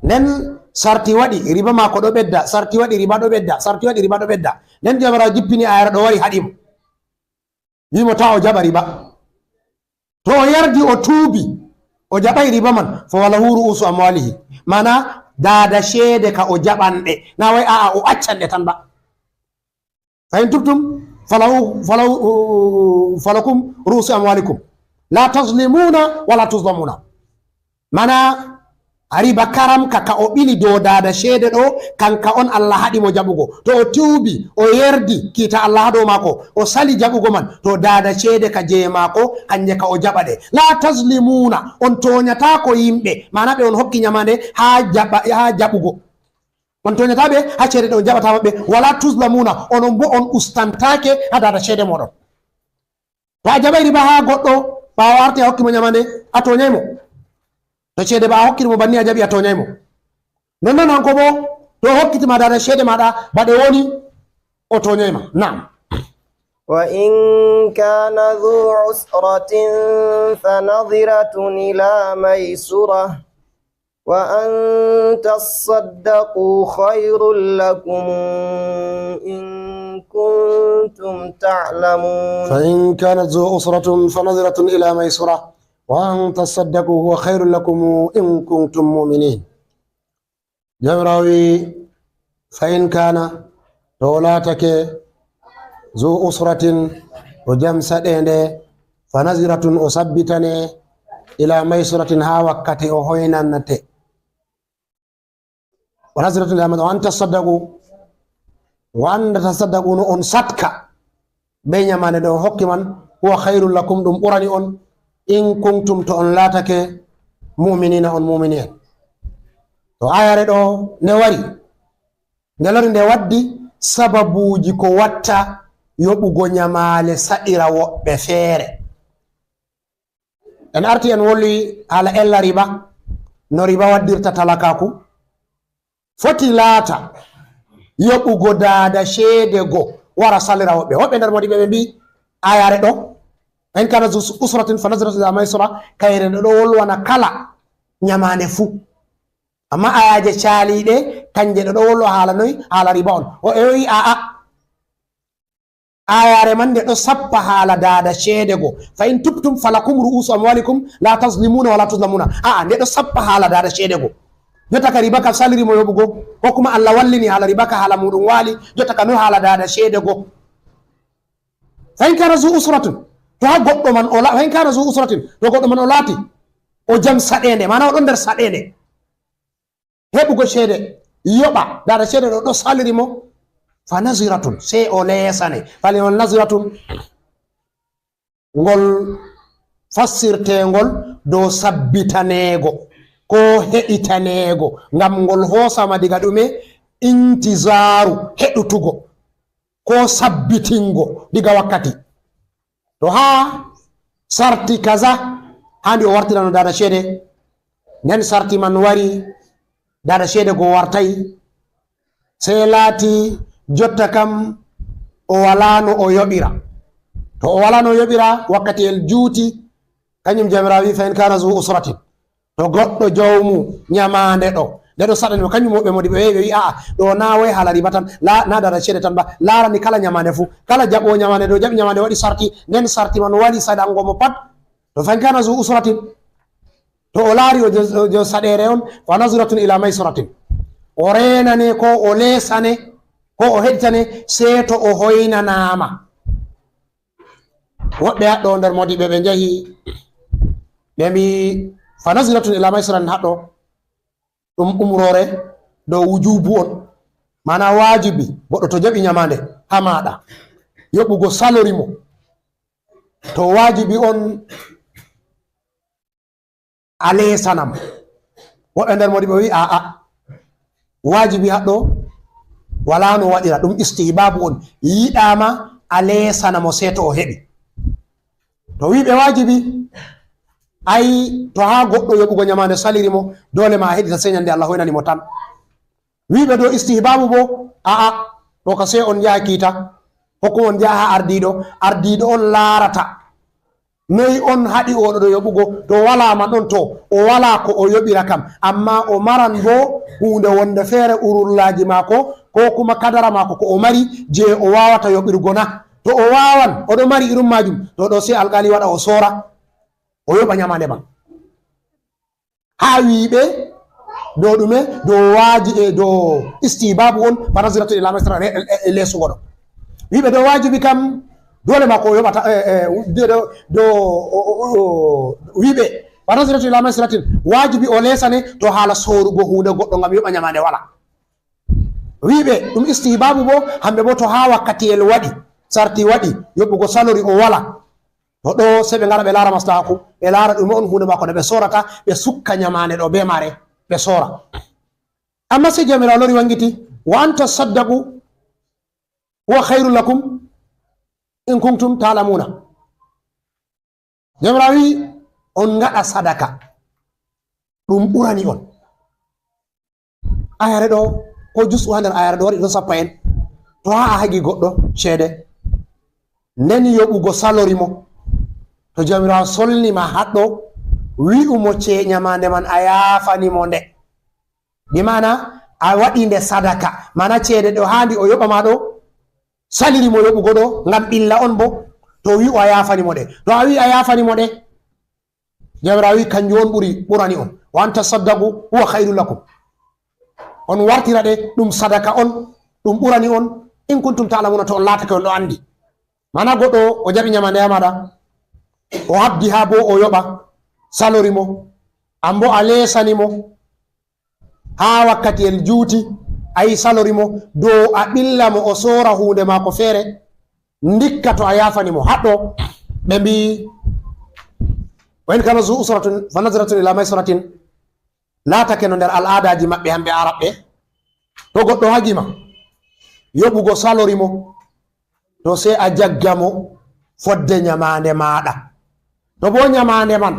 nden sarti waɗi riba mako ɗo ɓedda, sarti waɗi riba ɗo ɓedda, sarti waɗi riba ɗo ɓedda. Nden jamirawo jippini ayara ɗo wari haɗimo wimo ta o jaɓa riba. To o yardi o tuubi o jaɓai riba man fo walahu ru'usu amwalihi, mana dada sheede ka o jaɓanɗe, na wai a'a o accanɗe tan ba. Fa in tubtum falakum ru'usu amwalikum la tazlimuna wala tuzlamuna, mana riba karam ka o ɓili dow dada sheede ɗo kanka on Allah haɗimo jaɓugo. To o tuubi o yerdi kiita Allah haɗo mako o sali jaɓugo man, to dada sheede ka je mako kanje ka o jaɓa ɗe. La tazlimuna, on toñatako yimɓe, mana ɓe on hokki ñamande ha jaɓugo, on toñataɓe ha ceede ɗe on jaɓata maɓɓe. Wala tuzlamuna, onon bo on ustantake ha dada sheede moɗon. To a jaɓai riba ha goɗɗo ɓawo arti a hokkimo ñamande a toñaymo, to ceede ba a hokkirimo banni a jaɓi a toñaymo. Nonnon hanko bo to hokkitima dada sheede maɗa baɗe woni o toñayma. Nam.
وإن كان ذو عسرة فنظرة إلى ميسرة وأن تصدقوا خير لكم إن كنتم تعلمون.
فإن كانت ذو أسرة فنظرة إلى ميسرة وأن تصدقوا هو خير لكم إن كنتم مؤمنين. جمراوي فإن كان دولاتك ذو أسرة وجمسة فنظرة أثبتني إلى ميسرة ها وقت أهوينا نتي ونظرة إلى ميسرة وأن تصدقوا أن صدق بين من دون حكما هو خير لكم دم أراني أن in kuntum to on laatake muminina on muminin. To ayare ɗo ne wari ndelori nde waddi sababuji ko watta yoɓugo ñamale saɗira woɓɓe feere. En arti en wolwi haala ella riba, no riba waddirta talakaku. Foti laata yoɓugo dada sheede go wara salira woɓɓe. Woɓɓe nder modiɓe ɓe mbi ayare ɗo en kana zu usratin fa nazratu ila maysara kayre ɗo wolwana kala ñamande fuu, amma ayaje caaliɗe kanje ɗo wolwa haala noy haala riba on. O e wi aa ayare man nde ɗo sappa haala dada sheede go, fa in tubtum falakum ru'usu amwalikum la tazlimuna wala tuzlamuna. Aa nde ɗo sappa haala dada sheede go. Jotta ka riba ka saliri mo yoɓugo, ko kuma Allah wallini haala riba ka haala muɗum waali, jotta ka no haala dada sheede go. Fa in kana zu usratin, to ha goɗɗo man o fa in kana zu usratin, to goɗɗo man o laati o jam saɗende, mana o ɗon nder saɗende heɓugo sheede yoɓa dada sheede ɗo ɗo saliri mo, fa naziratun sey o leesane. fali on naziratun ngol fassirtengol dow sabbitanego ko heɗitanego, ngam ngol hoosama diga ɗume intizaru heɗutugo ko sabbitingo diga wakkati. To ha sarti kaza handi o wartirano dada sheede, nden sarti man wari dada sheede go wartai, sey laati jotta kam o walano o yoɓira. To o walano o yoɓira wakkati el juuti, kañum jamirawi fa in kana zu usratin, to goɗɗo jawmu ñamande ɗo nde ɗo saɗanimo, kañum woɓɓe modi ɓe wi aa ɗo na way haala riba tan, na dada sheede tan ba, larani kala ñamande fuu, kala jaɓo ñamande ɗo jaɓi ñamande waɗi sarti, nden sarti man wali saɗango mo pat. To fa in kana zu usratin, to o laari o saɗere on, fa nazratun ila maysratin, o renane ko o leesane ko o heɗitane sey to o hoynanama. Woɓɓe haɗɗo nder modiɓe ɓe njahi ɓe mbi fa nazratun ila maysratin haɗɗo ɗum umrore dow wujubu on, mana wajibi goɗɗo to jaɓi ñamande ha maɗa yoɓugo salori mo, to wajibi on a leesanam. Woɓɓe nder modi ɓe wi aa wajibi haɗɗo wala no waɗira, ɗum istihbabu on, yiɗama a leesanamo sey to o heɓi. To wiɓe wajibi ay to ha goɗɗo yoɓugo ñamande saliri mo dole ma heɗita sey ñande Allah hoynani mo tan. Wiɓe do istihbabu bo aa ɗo ka sey on jaha kiita, hokku on jaha ardiɗo on laarata noyi on haɗi oɗo ɗo yoɓugo to walama ɗon to o wala ko o yoɓira kam amma o maran bo hunde wonde feere urullaji mako ko kuma kadara mako ko o mari je o wawata yoɓirgo na to o wawan oɗo mari irum majum to ɗo sai alkali waɗa o sora o yoɓa nyamande man ha wiɓe dow ɗume dow waji e dow istibabu on banasiratu ila masra lesugo ɗo wiɓe dow wajibi kam dole ma ko yoɓata do wiɓe banasiratu ila masratin wajibi o lesane to haala sorugo hunde goɗɗo ngam yoɓa nyamande wala wiɓe ɗum istihbabu bo hamɓe bo to ha wakkatiyel waɗi sarti waɗi yoɓugo salori o wala to ɗo se ɓe gara ɓe laara maslahaku ɓe laara ɗume on hunde mako nde ɓe sorata ɓe sukka nyamande ɗo be mare ɓe sora amma se jamirawo lori wangiti wa anta saddaku huwa khairu lakum in kuntum talamuna jamirawo wi on gaɗa sadaka ɗum ɓurani on ayare ɗo ko justu ha nder ayare ɗo waɗi ɗo sappa en to ha a hagi goɗɗo ceede nden yoɓugo salori mo to jamirawo solnima haɗɗo wi'umo nyamande man a yafanimo nde bi mana a waɗi nde sadaka mana ceede ɗo handi o yoɓama ɗo salirimo yoɓugo ɗo ngam ɓilla on bo to wi'u a yafanimo ɗe to a wi a yafanimo ɗe jamirawo wi kanjum on ɓurani on wa anta saddaku huwa khairu lakum on wartira ɗe ɗum sadaka on ɗum ɓurani on in kuntum talamuna to on laatake on ɗo andi mana goɗɗo o jaɓi nyamande ha maɗa o habdi ha bo o yoɓa salori mo an bo a lesanimo ha wakkatiyel juuti ayi salori mo dow a ɓilla mo o sora hunde mako feere ndikka to a yafanimo haɗɗo ɓe mbi wa in kana zu usratun fa nazratun ila maisratin laatake no nder al'adaji maɓɓe hamɓe araɓɓe to goɗɗo hagima yoɓugo salori mo to sai a jaggamo fodde nyamande maɗa to bo nyamande man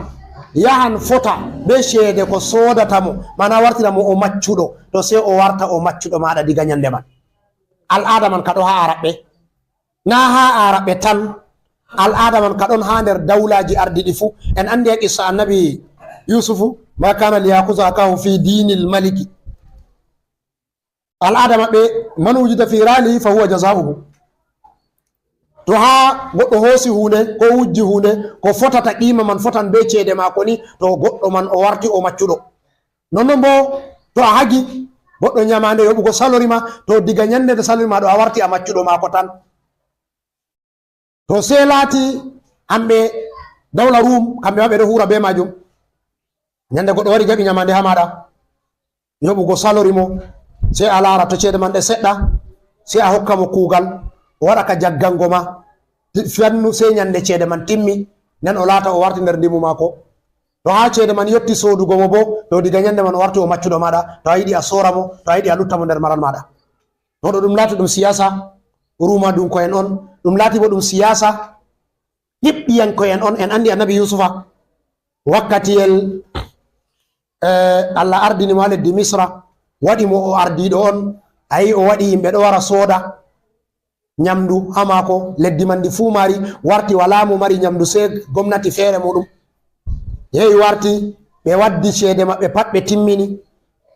yahan fota be ceede ko sodatamo mana wartiramo o maccuɗo to sai o warta o maccuɗo maɗa diga nyande man al'ada man kaɗo ha araɓɓe na ha araɓɓe tan al'ada man kaɗon ha nder dawlaji ardiɗi fu en andi a qissa annabi yusufu ma kana liyakuza akahu fi dinil maliki al'ada maɓɓe man wujida fi rali fa huwa jazauhu to ha goɗɗo hoosi hunde ko wujji hunde ko fotata qima man fotan be ceede mako ni to goɗɗo man o warti o maccuɗo nonnon bo to a hagi goɗɗo nyamande yoɓugo salori ma to diga nyandede salori ma ɗo a warti a maccuɗo mako tan to sei laati hamɓe dawla rum kamɓe ma ɓeɗo hura be majum nyande goɗɗo wari jaɓi nyamande ha maɗa yoɓugo salori mo sei a laara to ceede man ɗe seɗɗa sei a hokka mo kuugal o waɗa ka jaggango ma fannu sei nyande ceede man timmi nden o laata o warti nder ndimu mako to ha ceede man yetti sodugo mo bo to diga nyande man o warti o maccuɗo maɗa to a yiɗi a sora mo to a yiɗi a lutta mo nder maral maɗa to ɗo ɗum laati ɗum siyasa ruma dunko en on ɗum laati bo ɗum siyasa ƴiɓɓiyanko'en on en andi annabi yusufa wakkatiyel Allah ardini mo ha leddi misra waɗi mo o ardiɗo on ayi o waɗi yimɓe ɗo wara sooda nyamdu ha mako leddi man ndi fuu mari warti wala mo mari nyamdu sei gomnati feere muɗum yehi warti ɓe waddi ceede maɓɓe pat ɓe timmini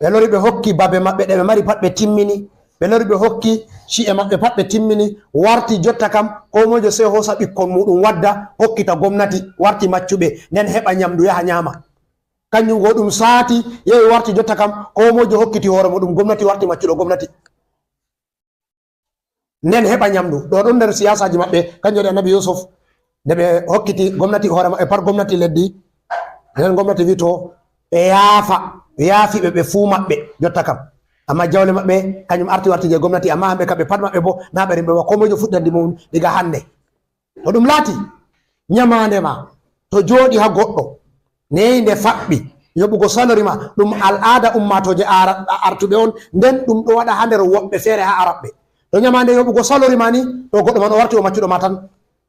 ɓe lori ɓe hokki babe maɓɓe ɗe ɓe mari pat ɓe timmini ɓe lori ɓe hokki ci'e maɓɓe pat ɓe timmini warti jotta kam ko mojo sei hosa ɓikkon muɗum wadda hokkita gomnati warti maccuɓe nden heɓa nyamdu yaha nyama kanjum go ɗum saati yehi warti jotta kam ko mojo hokkiti hoore muɗum gomnati warti maccuɗo gomnati nden heɓa nyamdu ɗo ɗon nder siyasaji maɓɓe kanjum waɗi annabi yusuf nde ɓe hokkiti gomnati hoore maɓɓe par gomnati leddi nden gomnati wi to ɓe yaafiɓe ɓe fuu maɓɓe jotta kam amma jawle maɓɓe kañum arti warti je gomnati amma hamɓe kamɓe pat maɓɓe bo na ɓe rimɓe ko mojo fuɗɗandi mum diga hande to ɗum laati nyamande ma to jooɗi ha goɗɗo neyi nde faɓɓi yoɓugo salori ma ɗum al'ada ummatoje artuɓe on nden ɗum ɗo waɗa ha nder woɓɓe feere ha araɓɓe to nyamande yoɓugo salori ma ni to goɗɗo man o warti o maccuɗo ma tan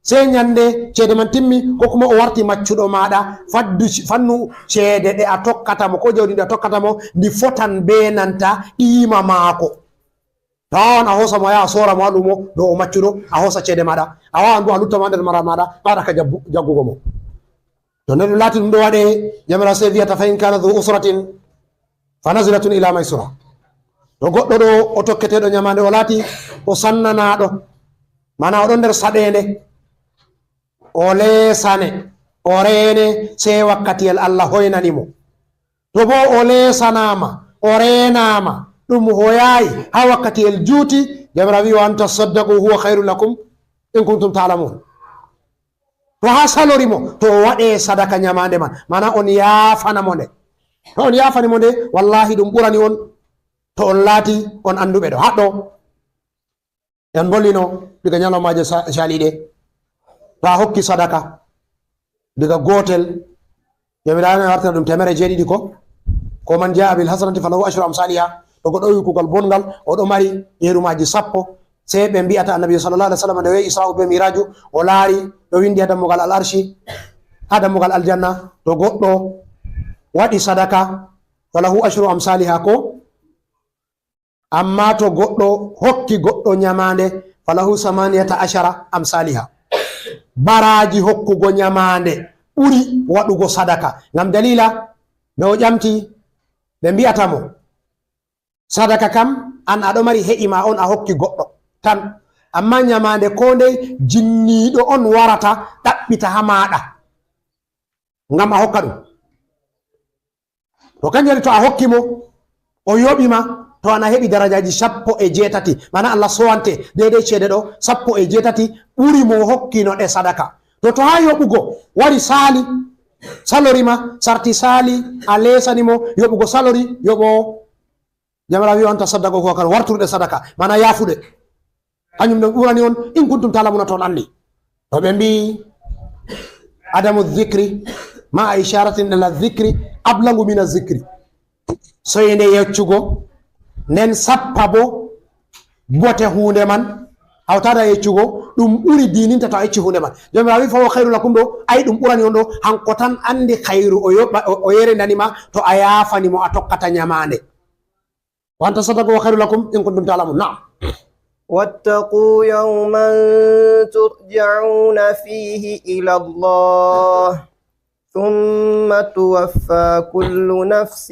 sei nyande ceede man timmi ko kuma o warti maccuɗo maɗa fannu ceede ɗe a tokkatamo ko jawdi nde a tokkatamo ndi fotan be nanta qima maako tawan a hosa mo yaha sora mo ha lumo dow o maccuɗo a hosa ceede maɗa a wawan bo a luttama nder mara maɗa ɓaɗa ka jaggugo mo to nden ɗum laati ɗum ɗo waɗe jamira sey wiyata fa in kana dhu usratin fa naziratun ila maysura. to goɗɗo ɗo o tokketeɗo ñamande o laati o sannanaɗo, mana oɗon nder saɗende, o leesane o reene sey wakkatiyel Allah hoynanimo. to bo o leesanama o reenama ɗum hoyayi ha wakkatiyel juuti, jamira wi wa an tasaddaqu huwa khairu lakum in kuntum ta'lamun. to ha salorimo to o waɗe sadaka ñamande man, mana on yafanamo nde. to on yafanimo nde wallahi ɗum ɓurani on to on laati on anduɓe ɗo. haɗɗo en bollino diga ñalomaje saliɗe, to a hokki sadaka diga gotel jamiraane wartana ɗum 700 ko man jaa bil hasanati falahu ashru amsaliha. to goɗɗo wi kugal bongal oɗo mari yerumaji 10, sey ɓe mbiyata annabi sallallahu alaihi wasallam nde wi isra'u be miraju o laari ɗo windi ha dammugal al arshi ha dammugal aljanna. to goɗɗo waɗi sadaka falahu ashru amsaliha ko, amma to goɗɗo hokki goɗɗo ñamande falahu 18 amsaliha. baraji hokkugo ñamande ɓuri waɗugo sadaka, ngam dalila nde o ƴamti ɓe mbiyatamo sadaka kam an aɗo mari heƴima on a hokki goɗɗo tan, amma ñamande ko ndey jinniɗo on warata ɗaɓɓita ha maɗa ngam a hokka ɗum. to kanjani to a hokkimo o yoɓima, to ana heɓi darajaji 18, mana Allah sowante dedei ceede ɗo 18 ɓuri mo hokkino ɗe sadaka. to ha yoɓugo wari sali salorima sarti sali a lesanimo yoɓugo salori yoɓo, jamira wi anta sadaka ko kan warturɗe sadaka, mana yafuɗe kañum ɗon ɓurani on in kuntum talamuna toon andi. to ɓe mbi adamu dhikri ma isharatin ila dhikri ablagu min azikri, soyde yeccugo nden sappa bo bote hunde man hawtada yeccugo ɗum ɓuri dininta to a yecci hunde man. jamira wi fawo khairu lakum ɗo ayi ɗum ɓurani on ɗo hanko tan andi khairu o yerendanima to a yafanimo a tokkata ñamande. wa anta sadaka wa khairu lakum in kuntum ta'lamun. Naam.
واتقوا يوما ترجعون فيه إلى الله ثم توفى كل نفس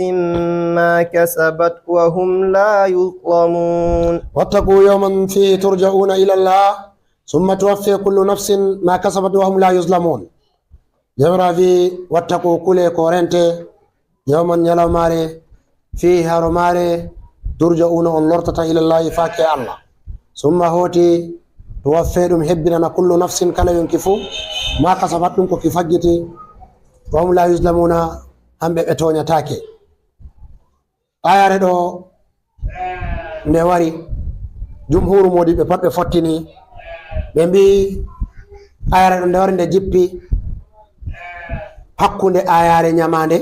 ما كسبت وهم لا يظلمون.
واتقوا يوما فيه ترجعون إلى الله ثم توفى كل نفس ما كسبت وهم لا يظلمون. jamira fi wattaqu kule korente yawman ñalawmare fi haromare turja'una on lortata ila llahi fake Allah, summa hoti tuwaffe ɗum hebbinana kullu nafsin kala yonki fu ma kasabat ɗum ko ki faggiti wa hum la yuzlamuna hamɓe ɓe toñatake. ayare ɗo nde wari jumhuru modiɓe pat ɓe fottini ɓe mbi ayare ɗo nde wari nde jippi hakkunde ayare ñamande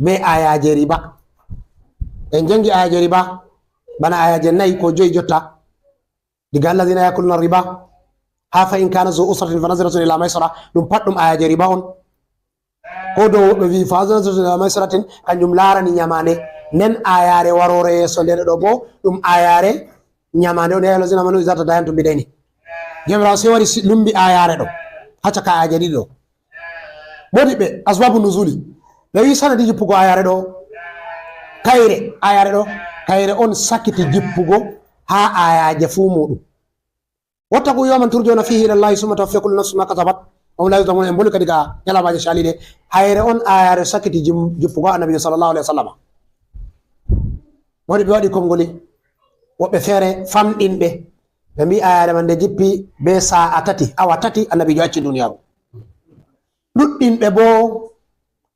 be ayaje riba. en jangi ayaje riba bana ayaje 4 ko 5 jotta diga alladhina yakuluna riba ha fa in kana zu usratin fa naziratun ila maysara, ɗum pat ɗum ayaje riba on. ko do woɓɓe wi fa naziratun ila maysaratin kanjum larani ñamande, nden ayare warore yeso ndene ɗo bo ɗum ayare ñamande on. ya allazina amanu iza tadayantum bidayni, jamira se wari lumbi ayare ɗo ha caka ayaje ɗiɗi ɗo. modi ɓe asbabu nuzuli ɓe wi sanadi jippugo ayare ɗo kayre, ayare ɗo kayre on sakiti jippugo ha ayaje fu muɗum. wattaqu yawman turja'una fihi ila llahi summa tuwaffa kullu nafsin ma kasabat wa hum la yuzlamun. en boli kadi ga ñalamaje saliɗe hayre on ayare sakiti jippugo annabi sallallahu alaihi wasallam. modi ɓe waɗi konngoli woɓɓe feere famɗinɓe ɓe mbi ayare man nde jippi be sa'a 3 awa 3 annabijo acci duniyaru. ɗuɗɗinɓe bo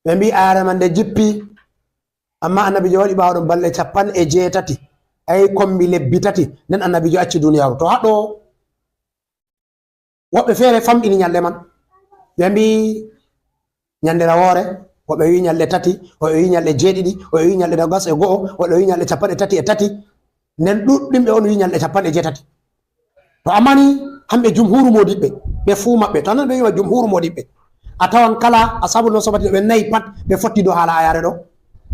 ɓe mbi ayare man nde jippi amma annabijo waɗi ɓawa ɗum balɗe 80 ay kombi lebbi 3 nden annabijo acci duniyaru. to haɗo woɓɓe feere famɗini ñalɗe man ɓe mbi ñande rawore, woɓɓe wi ñalɗe 3, woɓɓe wi ñalɗe 7, woɓɓe wi ñalɗe 21, woɓɓe wi ñalɗe 33, nden ɗuɗɗinɓe on wi ñalɗe 80. to amani hamɓe jumhuru modiɓɓe ɓe fuu maɓɓe to anan ɓe wiwa jumhuru modiɓɓe a tawan kala ashabul masabati ɓe 4 pat ɓe fotti dow haala ayare ɗo.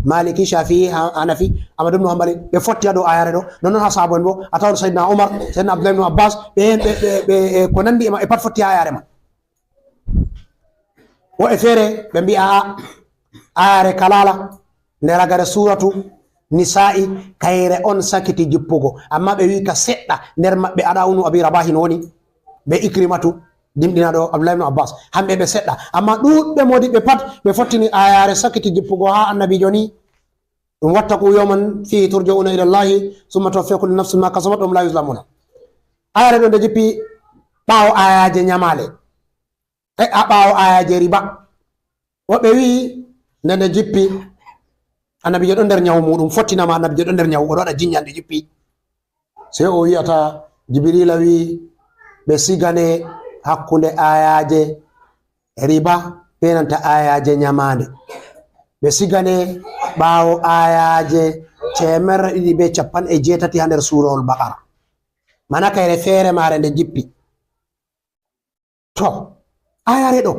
maliki, shafi'i, hanafi, amadou ibn hanbali ɓe fotti dow ayare ɗo. nonon ha sahabo en bo a tawan sayyidina umar, sayyidina abdullah ibn abbas ɓe ko nandi e pat fotti ha ayare man. woɓɓe feere ɓe mbi'a ayare kalala nderagare suratu nisa'i kayre on sakiti jippugo, amma ɓe wi ka seɗɗa nder maɓɓe Adaa'u Abi Rabahin woni ɓe Ikrimatu dimɗinaɗo Abdullah ibn Abbas, hamɓe ɓe seɗɗa, amma ɗuɗɓe modiɓɓe pat ɓe fottini ayare sakiti jippugo ha annabijo ni ɗum wattaku yawman fihi turja'una ila llahi summa tuwaffa kullu nafsin ma kasabat wa hum la yuzlamuna. ayare ɗo nde jippi ɓaawo ayaje nyamale a ɓaawo ayaje riba. woɓɓe wi nde jippi annabijo ɗo nder nyawu muɗum, fottinama annabijo ɗo nder nyawu, oɗo waɗa jinya nde jippi, sei o wi'ata Jibrila wi ɓe sigane hakkunde ayaje riba be nanta ayaje nyamande, ɓe sigane ɓaawo ayaje 280 ha nder surahul Baqara, mana kayre feere mare nde jippi. To ayare ɗo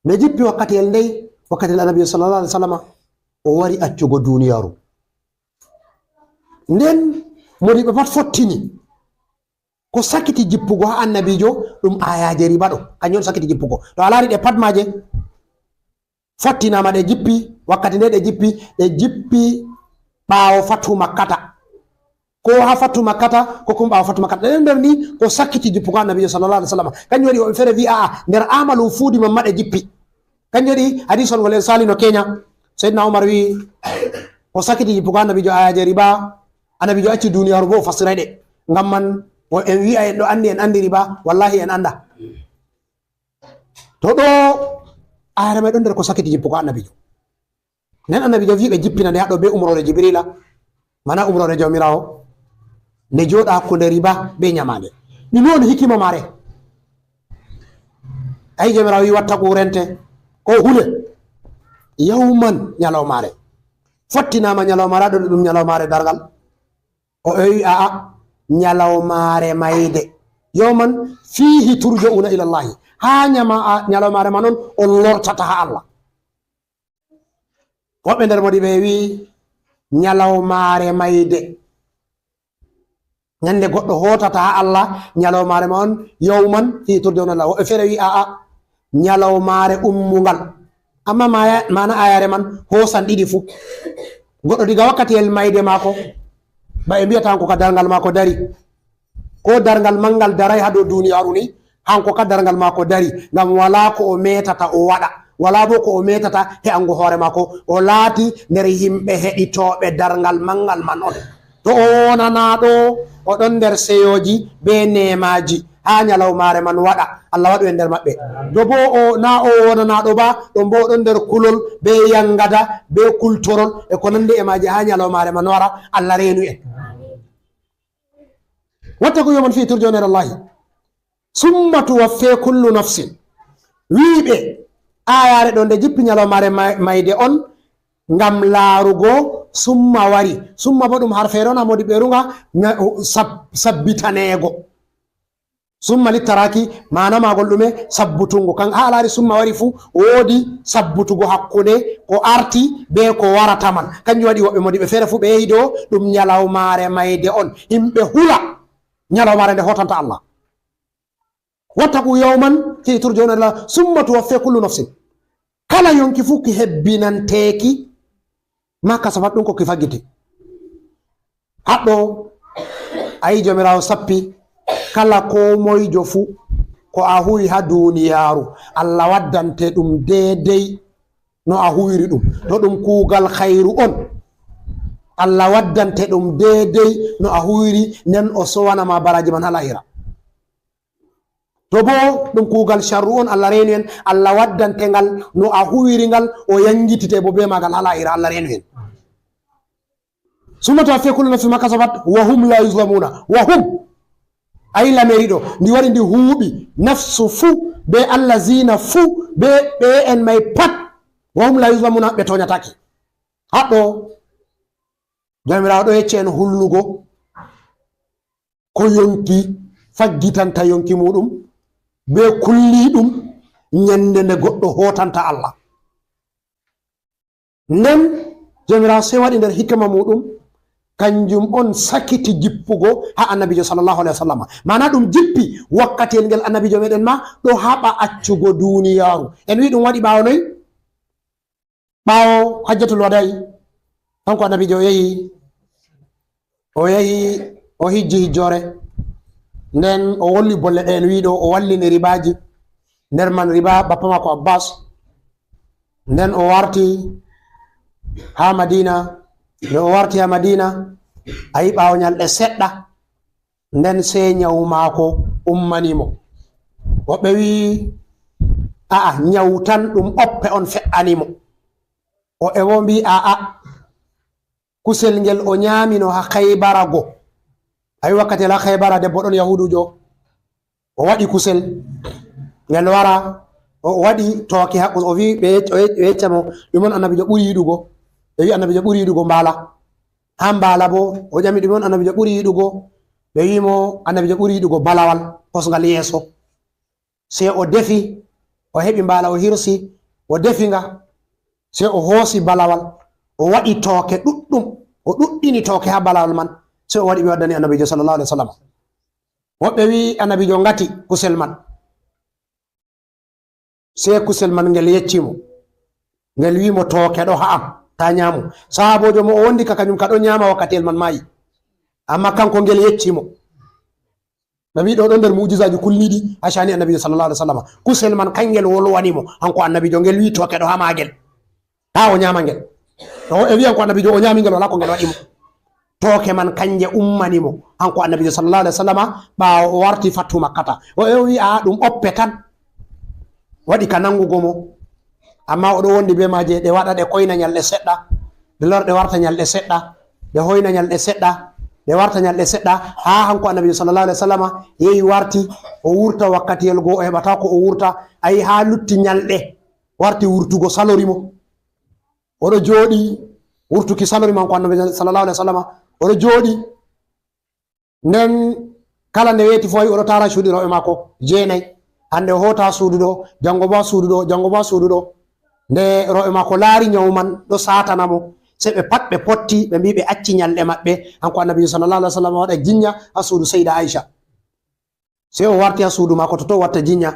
nde jippi wakkatiyel ndey, wakkatiyel annabi sallallahu alaihi wasallam o wari accugo duniyaru, nden modiɓe pat fottini ko sakiti jippugo ha annabijo ɗum ayaje riba ɗo, kanjum sakiti jippugo. To a laari ɗe pat maje fottinama, ɗe jippi wakkati nde ɗe jippi ɓaawo fatu makkata, ko ha fatu makkata ko kuma ɓaawo fatu makkata. ɗen nder ni ko sakkiti jippugo annabijo sallallahu alaihi wasallam. kanjum waɗi woɓe feere wi aa nder amalu fuudi mamma ɗe jippi. kanjum waɗi hadisol ngol en sali no Kenya, Seydina Umar wi ko sakkiti jippugo annabijo ayaje riba, annabijo acci duniyaru bo o fasiray ɗe, ngam man en wi'a en ɗo andi, en andi riba, wallahi en anda. to ɗo ayare mai ɗon nder ko sakkiti jippugo annabijo, nden annabijo wi ɓe jippina nde haɗo be umrore Jibrila, mana umrore jawmirawo, nde joɗa hakkunde riba be nyamande. ɗum on hikima mare. ayi jawmirawo wi wattaku rente ko hule yawman nyalawmare, fottinama nyalawmare ɗo ɗum nyalawmare dargal, o wi aa nyalawmare mayde yawman fihi turja'una ila llahi, ha nyalawmare ma non on lortata ha Allah. woɓɓe nder modi ɓe wi nyalawmare mayde nyande goɗɗo hotata ha Allah, nyalawmare ma on yawman fihi turja'una ila llahi. woɓɓe feere wi aa nyalawmare ummungal, amma mana ayare man hosan ɗiɗi fu. goɗɗo diga wakkatiyel mayde mako ba e mbiyata hanko ka dargal mako dari, ko dargal mangal daray ha dow duniyaru ni, hanko ka dargal mako dari, ngam wala ko o metata o waɗa, wala bo ko o metata he ango hoore mako, o laati nder yimɓe heɗitoɓe dargal mangal man on. to o wonanaɗo oɗon nder seyoji be nemaji ha nyalawmare man waɗa, Allah waɗu e nder maɓɓe. do bo o na o wonanaɗo ba, ɗon bo oɗon nder kulol be yangada be kultorol e ko nandi e maji ha nyalawmare man wara, Allah reenu en. wattaku yawman fihi turja'una ila llahi summa tuwaffa kullu nafsin. wiiɓe ayare ɗo nde jippi nyalawmare mayde on ngam laarugo summa wari. summa bo ɗum har feere on ha modi ɓerunga sabbitanego, summa littaraki mana magol ɗume sabbutungo. kan ha laari summa wari fu woodi sabbutugo hakkude ko arti be ko warata man. kanjum waɗi woɓɓe modi ɓe feere fu ɓe yehi ɗo ɗum nyalawmare mayde on, himɓe hula nyalawmare nde hotanta Allah. wattaku yawman fihi turja'una ila summa tuwaffa kullu nafsin, kala yonki fu ki hebbinanteki ma kasabat, ɗum ko ki faggiti. haɗɗo ayi jomirawo sappi kala ko moyjo fu ko a huwi ha duniyaru, Allah waddante ɗum deidei no a huwiri ɗum. to ɗum kuugal khairu on, Allah waddante ɗum deidei no a huwiri, nden o sowanama baraji man ha lahira. to bo ɗum kuugal sharru on, Allah reenu en, Allah waddante ngal no a huwiri ngal, o yangitite bo be magal ha lahira, Allah reenu en. summa tuwaffa kullu nafsin ma kasabat wa hum la yuzlamuna. wa hum ayi lameri ɗo ndi wari ndi huuɓi nafsu fu be Allah zina fu be ɓe en may pat, wa hum la yuzlamuna, ɓe toñataki. haɗɗo jamirawo ɗo yecce en hullugo ko yonki faggitanta yonki muɗum be kulli ɗum nyande nde goɗɗo hotanta Allah. nden jamirawo sei waɗi nder hikma muɗum kanjum on sakiti jippugo ha annabijo sallallahu alaihi wasallam. Mana ɗum jippi wakkatel ngel annabijo meɗen ma ɗo haɓa accugo duniyaru. En wi ɗum waɗi ɓawo noyi? Ɓawo hajjatul wada'i kanko annabijo o yahi o hijji hijjore, nden o wolli bolle ɗe en wiɗo o wallini ribaji, nder man riba bappa mako Abbas. Nden o warti ha Madina. Nde o warti ha Madina ayi ɓawo nyalɗe seɗɗa nden sey nyawu mako ummanimo. Woɓɓe wi aa nyawu tan ɗum oppe on fe'animo. O e wo mbi aa kusel ngel o nyamino ha Khaybara go. Ayi wakkati la Khaybara debbo ɗon yahudujo o waɗi kusel ngel wara o waɗi tooke ha o wi ɓe yeccamo ɗum on annabijo ɓuri yiɗugo. Ɓe wi annabijo ɓuri yiɗugo mbaala. Ha mbaala bo o ƴami ɗum on annabijo ɓuri yiɗugo. Ɓe wimo annabijo ɓuri yiɗugo balawal kosngal yeeso. Sei o defi, o heɓi mbaala o hirsi, o defi nga, sei o hoosi balawal, o waɗi tooke ɗuɗɗum, o ɗuɗɗini tooke ha balawal man, sei o waɗi ɓe waddani annabijo sallallahu alaihi wasallam. Woɓɓe wi annabijo ngati kusel man, sei kusel man ngel yeccimo, ngel wimo tooke ɗo ha am ta nyamu. Sahabojo mo o wondi ka kanyum kaɗo nyama wakkatel man mayi, amma kanko ngel yeccimo. Nabi ɗo ɗon nder mu'jizaji kulliɗi ha shani annabijo sallallahu alaihi wasallam. Kusel man kangel wolwanimo hanko annabijo, ngel wi tooke ɗo ha magel ta o nyama ngel. To e wi hanko annabijo o nyami ngel wala ko ngel waɗimo. Tooke man kanje ummanimo hanko annabijo sallallahu alaihi wasallam ɓawo o warti fattu Makkata. O e wi a ɗum oppe tan waɗi ka nangugo mo, amma oɗo wondi be maje ɗe waɗa ɗe koyna nyalɗe seɗɗa, ɗe lor ɗe warta nyalɗe seɗɗa, ɗe hoyna nyalɗe seɗɗa, ɗe warta nyalɗe seɗɗa, ha hanko annabijo sallallahu alaihi wasallam yehi warti o wurta wakkatiyel go o heɓata ko o wurta. Ayi ha lutti nyalɗe warti wurtugo salorimo. Oɗo jooɗi wurtuki salorimo hanko annabijo sallallahu alaihi wasallam. Oɗo jooɗi nden kala nde weeti fo oɗo tara cuuɗi rewɓe mako jeenayi. Hande o hota suudu ɗo, jango bo suudu ɗo, jango bo suudu ɗo. Nde rewɓe mako laari nyawu man ɗo satanamo, sei ɓe pat ɓe potti ɓe mbi ɓe acci nyalɗe maɓɓe. Hanko annabijo sallallahu alaihi wasallam waɗa jinya ha suudu Sayda Aisha. Sei o warti ha suudu mako to watta jinya.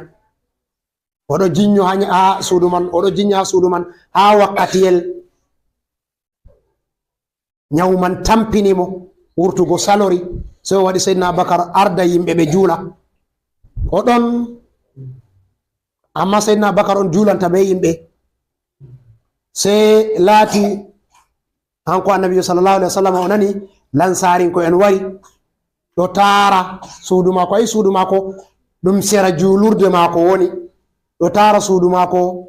Oɗo jinyo ha suudu man, oɗo jinya ha suudu man ha wakkatiyel nyawu man tampinimo wurtugo salori. Sei o waɗi Sayyidina Abubakar arda yimɓe ɓe juula. Oɗon amma Sayyidina Abubakar on julanta be yimɓe. Sei laati hanko annabijo sallallahu alaihi wasallam o nani lansarin ko en wari ɗo tara suudu mako. Ayi suudu mako ɗum sera julurde mako woni, ɗo tara suudu mako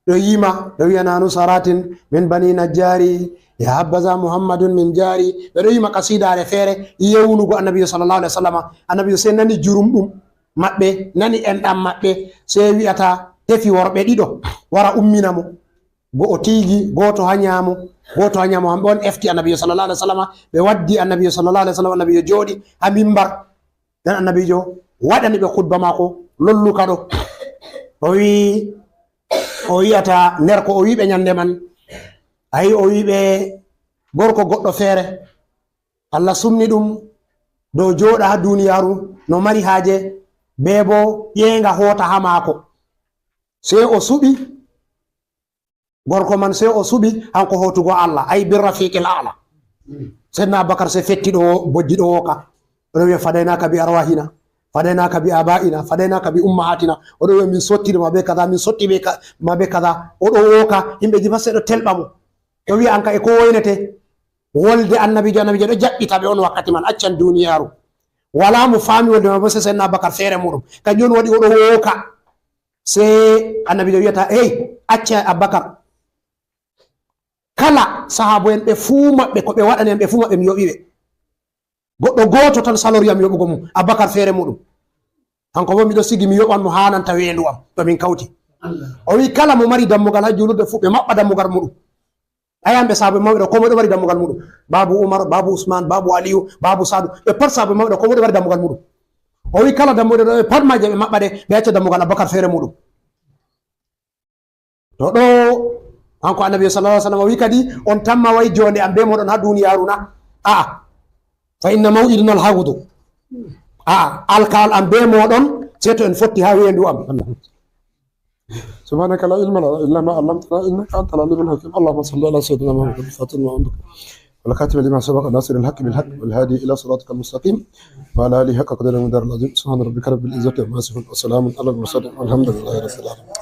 ɗo yima, ɗo wiyananu saratin min bani najjari ya habbaza muhammadun min jari. Ɓeɗo yima kasidare feere yewnugo annabijo sallallahu alaihi wasallam. Annabijo sei nani jurum ɗum maɓɓe, nani enɗam maɓɓe, sei wi'ata tefi worɓe ɗiɗo wara umminamo. Go o tigi goto ha nyamo, goto ha nyamo. Hamɓe on efti annabijo sallallahu alaihi wasallam. Ɓe waddi annabijo sallallahu alaihi wasallam. Annabijo jooɗi ha mimbar, nden annabijo waɗani ɓe khutba mako lolluka ɗo. O wi'ata nder ko o wiɓe nyande man, ayi o wiɓe gorko goɗɗo feere Allah sumni ɗum dow jooɗa ha duniyaru no mari haaje, be bo ƴeenga hoota ha maako. Sei o suɓi gorko man, sei o suɓi hanko hotugo Allah, ayi bir rafiqil a'la. Sayyidina Abubakar sei fetti ɗo bojji ɗo woka, oɗo wiya fadaynaka bi arwahina, fadaynaka bi abaina, fadaynaka bi ummahatina. Oɗo wiya min sottirima be kaza, min sotti ma be kaza. Oɗo woka, yimɓeji pat seɗo telɓa mo. O wiya anka e ko woynete wolde annabijo ɗo jaɓɓita ɓe on wakkati man, accan duniyaru. Wala mo faami wolde ma bo sei Sayyidina Abubakar feere muɗum. Kanjum on waɗi oɗo woka. Sei annabijo wiyata hey acca Abubakar, kala sahabo en ɓe fuu maɓɓe ko ɓe waɗani en ɓe fuu maɓɓe mi yoɓiɓe. Goɗɗo goto tan saloriyam yoɓugo mum, Abubakar feere muɗum. Hanko bo miɗo sigi mi yoɓan mo hananta weendu am to min kawti. O wi kala mo mari dammugal ha julurde fuu ɓe maɓɓa dammugal muɗum. Ayanɓe sahabo mawɓe ɗo komoɗo mari dammugal muɗum. Babu Umar, babu Usman, babu Aliyu, babu Sadu, ɓe pat sahabo mawɓe ɗo komoɗo mari dammugal muɗum. O wi kala dammuɗe ɗo ɓe pat maje ɓe maɓɓa ɗe, ɓe acca dammugal Abubakar feere muɗum. To ɗo hanko annabi sallallahu alaihi wasallam wi kadi on tamma way jonde am be moɗon ha duniyaru na. fa inna maw'idana al-hawdu alkawal am be moɗon sei to en fotti ha wendu am.
سبحانك لا علم لنا الا ما علمتنا انك انت العليم الحكيم. اللهم صل على سيدنا محمد الفاتح لما أغلق والخاتم لما سبق ناصر الحق بالحق والهادي الى صراطك المستقيم وعلى اله حق قدر المدار العظيم. سبحان ربك رب العزه عما يصفون وسلام على المرسلين والحمد لله رب العالمين.